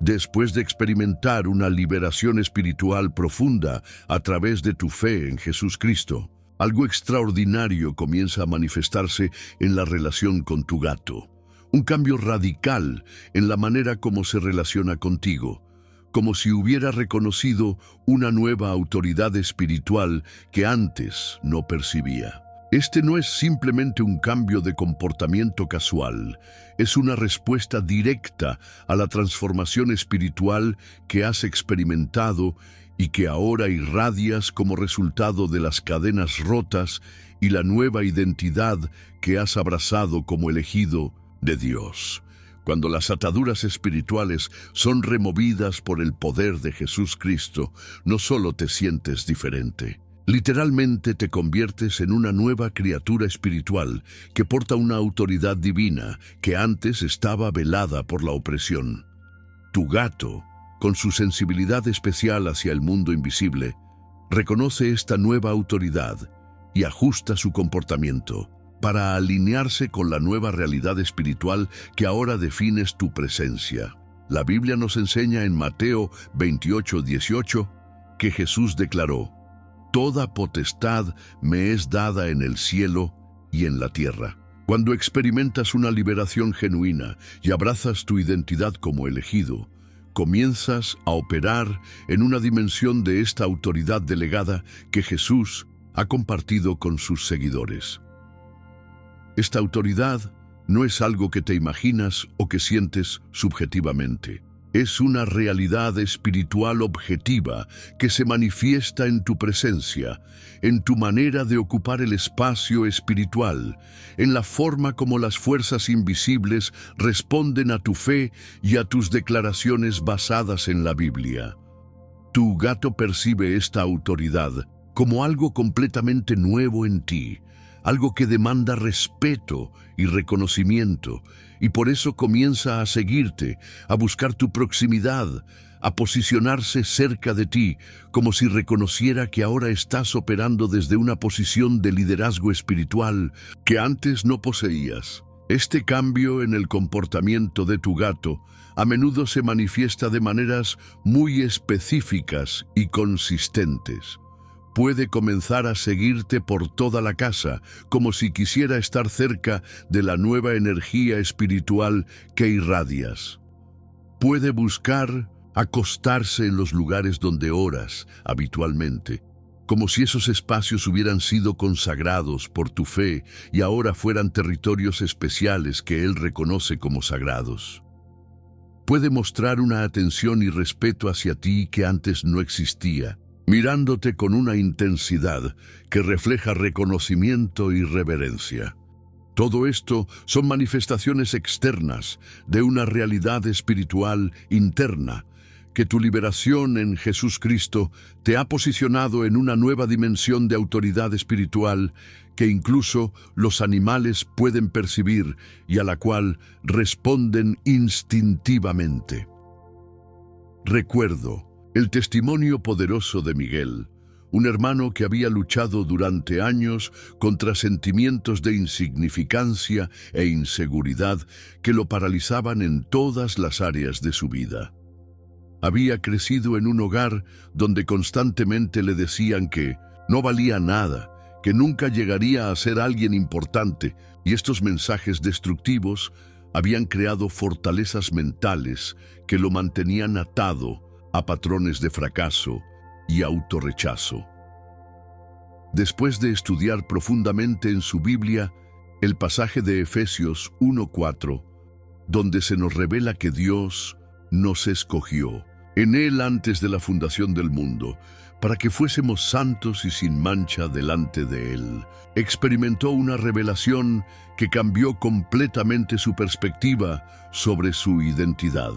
Después de experimentar una liberación espiritual profunda a través de tu fe en Jesús Cristo, algo extraordinario comienza a manifestarse en la relación con tu gato. Un cambio radical en la manera como se relaciona contigo, como si hubiera reconocido una nueva autoridad espiritual que antes no percibía. Este no es simplemente un cambio de comportamiento casual, es una respuesta directa a la transformación espiritual que has experimentado y que ahora irradias como resultado de las cadenas rotas y la nueva identidad que has abrazado como elegido de Dios. Cuando las ataduras espirituales son removidas por el poder de Jesús Cristo, no solo te sientes diferente, literalmente te conviertes en una nueva criatura espiritual que porta una autoridad divina que antes estaba velada por la opresión. Tu gato, con su sensibilidad especial hacia el mundo invisible, reconoce esta nueva autoridad y ajusta su comportamiento para alinearse con la nueva realidad espiritual que ahora defines tu presencia. La Biblia nos enseña en Mateo 28:18 que Jesús declaró: «Toda potestad me es dada en el cielo y en la tierra». Cuando experimentas una liberación genuina y abrazas tu identidad como elegido, comienzas a operar en una dimensión de esta autoridad delegada que Jesús ha compartido con sus seguidores. Esta autoridad no es algo que te imaginas o que sientes subjetivamente. Es una realidad espiritual objetiva que se manifiesta en tu presencia, en tu manera de ocupar el espacio espiritual, en la forma como las fuerzas invisibles responden a tu fe y a tus declaraciones basadas en la Biblia. Tu gato percibe esta autoridad como algo completamente nuevo en ti, algo que demanda respeto y reconocimiento, y por eso comienza a seguirte, a buscar tu proximidad, a posicionarse cerca de ti, como si reconociera que ahora estás operando desde una posición de liderazgo espiritual que antes no poseías. Este cambio en el comportamiento de tu gato a menudo se manifiesta de maneras muy específicas y consistentes. Puede comenzar a seguirte por toda la casa, como si quisiera estar cerca de la nueva energía espiritual que irradias. Puede buscar acostarse en los lugares donde oras habitualmente, como si esos espacios hubieran sido consagrados por tu fe y ahora fueran territorios especiales que Él reconoce como sagrados. Puede mostrar una atención y respeto hacia ti que antes no existía, mirándote con una intensidad que refleja reconocimiento y reverencia. Todo esto son manifestaciones externas de una realidad espiritual interna, que tu liberación en Jesucristo te ha posicionado en una nueva dimensión de autoridad espiritual que incluso los animales pueden percibir y a la cual responden instintivamente. Recuerdo el testimonio poderoso de Miguel, un hermano que había luchado durante años contra sentimientos de insignificancia e inseguridad que lo paralizaban en todas las áreas de su vida. Había crecido en un hogar donde constantemente le decían que no valía nada, que nunca llegaría a ser alguien importante, y estos mensajes destructivos habían creado fortalezas mentales que lo mantenían atado a patrones de fracaso y autorrechazo. Después de estudiar profundamente en su Biblia el pasaje de Efesios 1:4, donde se nos revela que Dios nos escogió en Él antes de la fundación del mundo, para que fuésemos santos y sin mancha delante de Él, experimentó una revelación que cambió completamente su perspectiva sobre su identidad.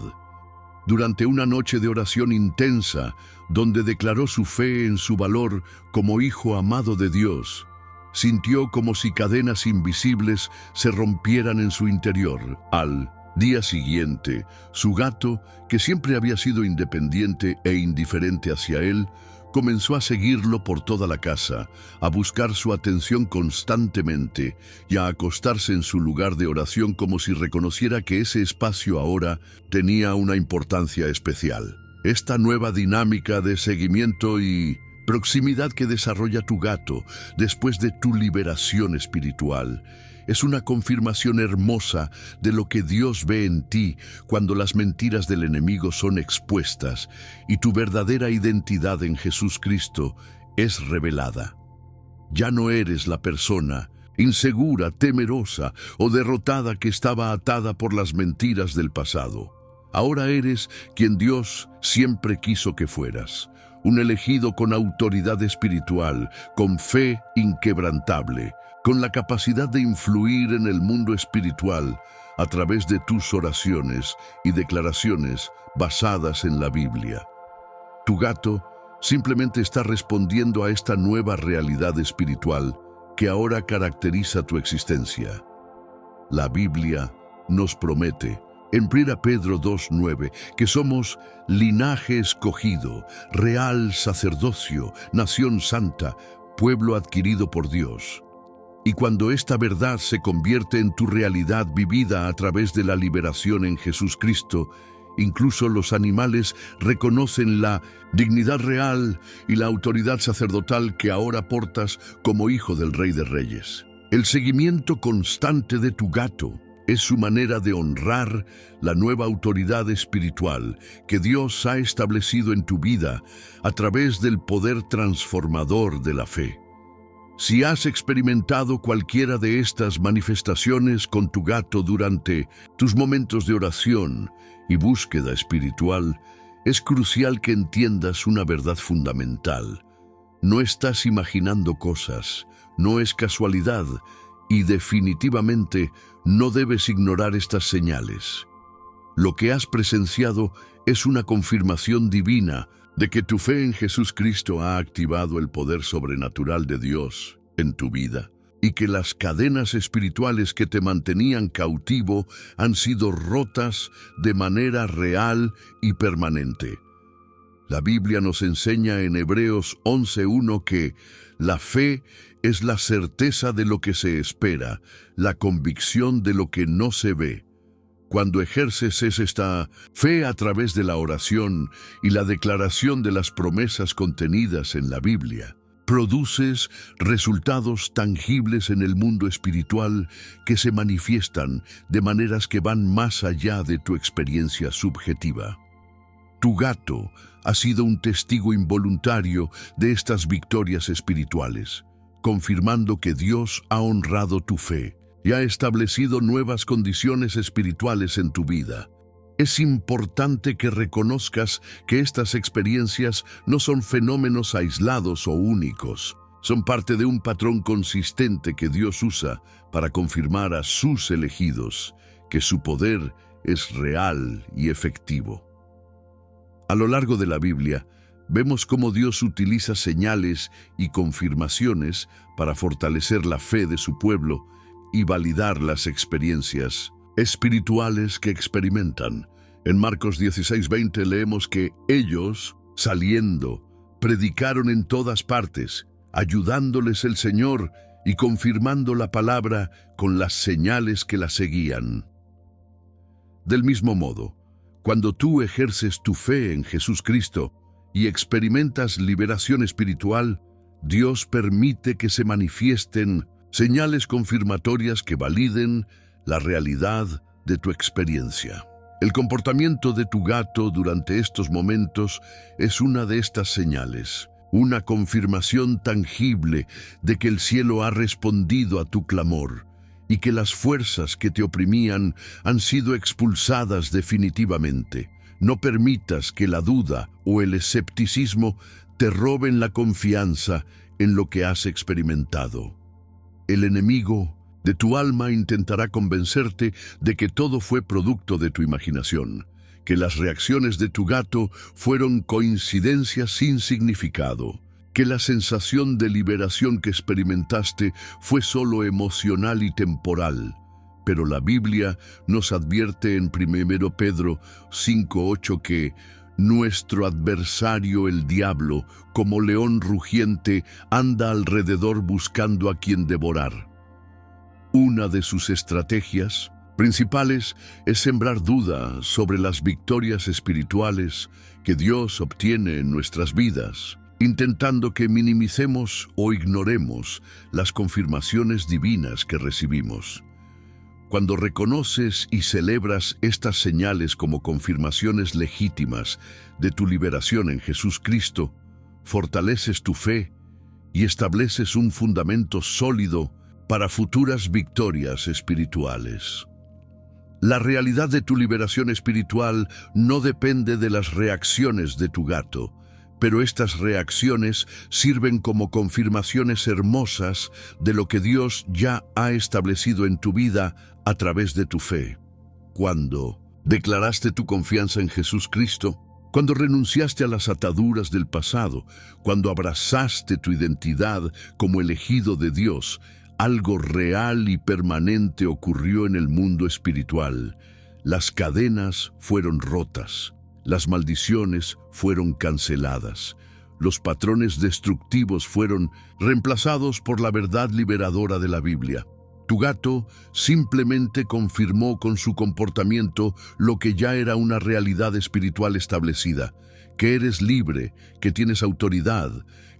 Durante una noche de oración intensa, donde declaró su fe en su valor como hijo amado de Dios, sintió como si cadenas invisibles se rompieran en su interior. Al día siguiente, su gato, que siempre había sido independiente e indiferente hacia él, comenzó a seguirlo por toda la casa, a buscar su atención constantemente y a acostarse en su lugar de oración como si reconociera que ese espacio ahora tenía una importancia especial. Esta nueva dinámica de seguimiento y proximidad que desarrolla tu gato después de tu liberación espiritual es una confirmación hermosa de lo que Dios ve en ti cuando las mentiras del enemigo son expuestas y tu verdadera identidad en Jesucristo es revelada. Ya no eres la persona insegura, temerosa o derrotada que estaba atada por las mentiras del pasado. Ahora eres quien Dios siempre quiso que fueras, un elegido con autoridad espiritual, con fe inquebrantable, con la capacidad de influir en el mundo espiritual a través de tus oraciones y declaraciones basadas en la Biblia. Tu gato simplemente está respondiendo a esta nueva realidad espiritual que ahora caracteriza tu existencia. La Biblia nos promete en 1 Pedro 2:9 que somos linaje escogido, real sacerdocio, nación santa, pueblo adquirido por Dios. Y cuando esta verdad se convierte en tu realidad vivida a través de la liberación en Jesucristo, incluso los animales reconocen la dignidad real y la autoridad sacerdotal que ahora portas como hijo del Rey de Reyes. El seguimiento constante de tu gato Es su manera de honrar la nueva autoridad espiritual que Dios ha establecido en tu vida a través del poder transformador de la fe. Si has experimentado cualquiera de estas manifestaciones con tu gato durante tus momentos de oración y búsqueda espiritual, es crucial que entiendas una verdad fundamental. No estás imaginando cosas, no es casualidad y definitivamente no debes ignorar estas señales. Lo que has presenciado es una confirmación divina de que tu fe en Jesús Cristo ha activado el poder sobrenatural de Dios en tu vida y que las cadenas espirituales que te mantenían cautivo han sido rotas de manera real y permanente. La Biblia nos enseña en Hebreos 11:1 que la fe es la certeza de lo que se espera, la convicción de lo que no se ve. Cuando ejerces esta fe a través de la oración y la declaración de las promesas contenidas en la Biblia, produces resultados tangibles en el mundo espiritual que se manifiestan de maneras que van más allá de tu experiencia subjetiva. Tu gato ha sido un testigo involuntario de estas victorias espirituales, confirmando que Dios ha honrado tu fe y ha establecido nuevas condiciones espirituales en tu vida. Es importante que reconozcas que estas experiencias no son fenómenos aislados o únicos. Son parte de un patrón consistente que Dios usa para confirmar a sus elegidos que su poder es real y efectivo. A lo largo de la Biblia, vemos cómo Dios utiliza señales y confirmaciones para fortalecer la fe de su pueblo y validar las experiencias espirituales que experimentan. En Marcos 16:20 leemos que ellos, saliendo, predicaron en todas partes, ayudándoles el Señor y confirmando la palabra con las señales que la seguían. Del mismo modo, cuando tú ejerces tu fe en Jesús Cristo y experimentas liberación espiritual, Dios permite que se manifiesten señales confirmatorias que validen la realidad de tu experiencia. El comportamiento de tu gato durante estos momentos es una de estas señales, una confirmación tangible de que el cielo ha respondido a tu clamor y que las fuerzas que te oprimían han sido expulsadas definitivamente. No permitas que la duda o el escepticismo te roben la confianza en lo que has experimentado. El enemigo de tu alma intentará convencerte de que todo fue producto de tu imaginación, que las reacciones de tu gato fueron coincidencias sin significado, que la sensación de liberación que experimentaste fue solo emocional y temporal. Pero la Biblia nos advierte en 1 Pedro 5:8 que nuestro adversario el diablo, como león rugiente, anda alrededor buscando a quien devorar. Una de sus estrategias principales es sembrar duda sobre las victorias espirituales que Dios obtiene en nuestras vidas, intentando que minimicemos o ignoremos las confirmaciones divinas que recibimos. Cuando reconoces y celebras estas señales como confirmaciones legítimas de tu liberación en Jesús Cristo, fortaleces tu fe y estableces un fundamento sólido para futuras victorias espirituales. La realidad de tu liberación espiritual no depende de las reacciones de tu gato, pero estas reacciones sirven como confirmaciones hermosas de lo que Dios ya ha establecido en tu vida a través de tu fe. Cuando declaraste tu confianza en Jesús Cristo, cuando renunciaste a las ataduras del pasado, cuando abrazaste tu identidad como elegido de Dios, algo real y permanente ocurrió en el mundo espiritual. Las cadenas fueron rotas. Las maldiciones fueron canceladas. Los patrones destructivos fueron reemplazados por la verdad liberadora de la Biblia. Tu gato simplemente confirmó con su comportamiento lo que ya era una realidad espiritual establecida, que eres libre, que tienes autoridad,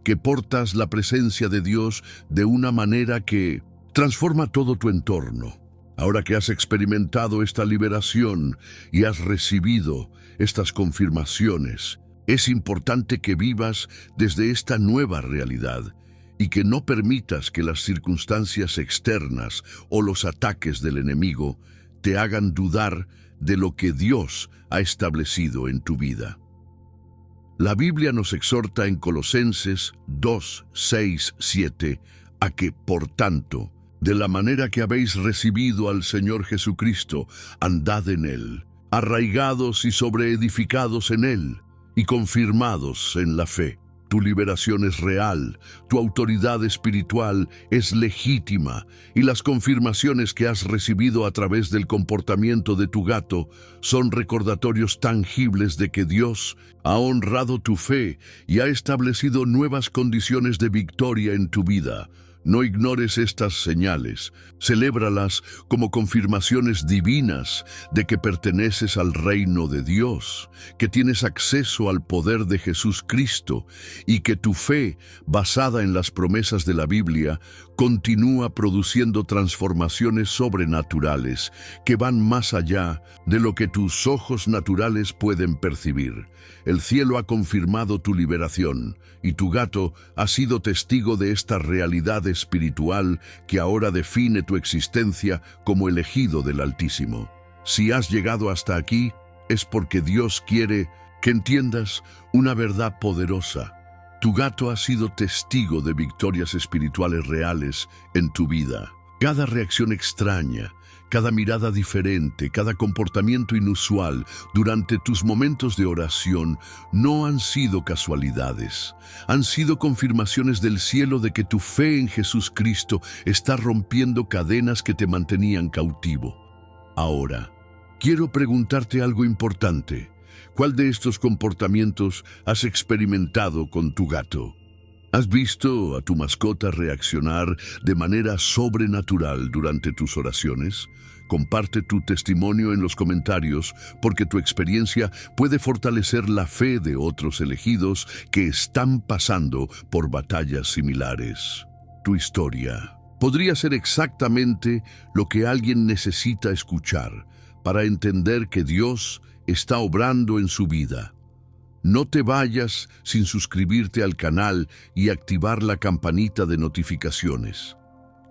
que portas la presencia de Dios de una manera que transforma todo tu entorno. Ahora que has experimentado esta liberación y has recibido estas confirmaciones, es importante que vivas desde esta nueva realidad y que no permitas que las circunstancias externas o los ataques del enemigo te hagan dudar de lo que Dios ha establecido en tu vida. La Biblia nos exhorta en Colosenses 2, 6, 7 a que, por tanto, de la manera que habéis recibido al Señor Jesucristo, andad en Él, arraigados y sobreedificados en Él, y confirmados en la fe. Tu liberación es real, tu autoridad espiritual es legítima, y las confirmaciones que has recibido a través del comportamiento de tu gato son recordatorios tangibles de que Dios ha honrado tu fe y ha establecido nuevas condiciones de victoria en tu vida. No ignores estas señales, celébralas como confirmaciones divinas de que perteneces al reino de Dios, que tienes acceso al poder de Jesús Cristo y que tu fe, basada en las promesas de la Biblia, continúa produciendo transformaciones sobrenaturales que van más allá de lo que tus ojos naturales pueden percibir. El cielo ha confirmado tu liberación y tu gato ha sido testigo de esta realidad espiritual que ahora define tu existencia como elegido del Altísimo. Si has llegado hasta aquí, es porque Dios quiere que entiendas una verdad poderosa. Tu gato ha sido testigo de victorias espirituales reales en tu vida. Cada reacción extraña, cada mirada diferente, cada comportamiento inusual durante tus momentos de oración no han sido casualidades. Han sido confirmaciones del cielo de que tu fe en Jesús Cristo está rompiendo cadenas que te mantenían cautivo. Ahora, quiero preguntarte algo importante. ¿Cuál de estos comportamientos has experimentado con tu gato? ¿Has visto a tu mascota reaccionar de manera sobrenatural durante tus oraciones? Comparte tu testimonio en los comentarios porque tu experiencia puede fortalecer la fe de otros elegidos que están pasando por batallas similares. Tu historia podría ser exactamente lo que alguien necesita escuchar para entender que Dios está obrando en su vida. No te vayas sin suscribirte al canal y activar la campanita de notificaciones.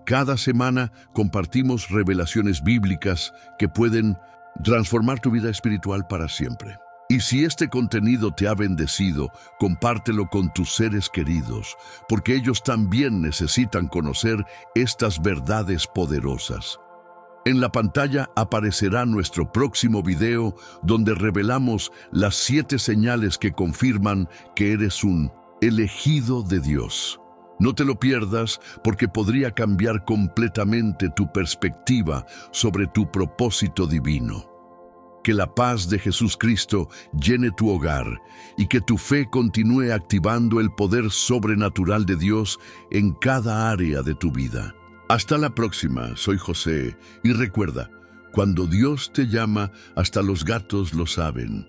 Cada semana compartimos revelaciones bíblicas que pueden transformar tu vida espiritual para siempre. Y si este contenido te ha bendecido, compártelo con tus seres queridos, porque ellos también necesitan conocer estas verdades poderosas. En la pantalla aparecerá nuestro próximo video donde revelamos las 7 señales que confirman que eres un elegido de Dios. No te lo pierdas porque podría cambiar completamente tu perspectiva sobre tu propósito divino. Que la paz de Jesús Cristo llene tu hogar y que tu fe continúe activando el poder sobrenatural de Dios en cada área de tu vida. Hasta la próxima, soy José, y recuerda, cuando Dios te llama, hasta los gatos lo saben.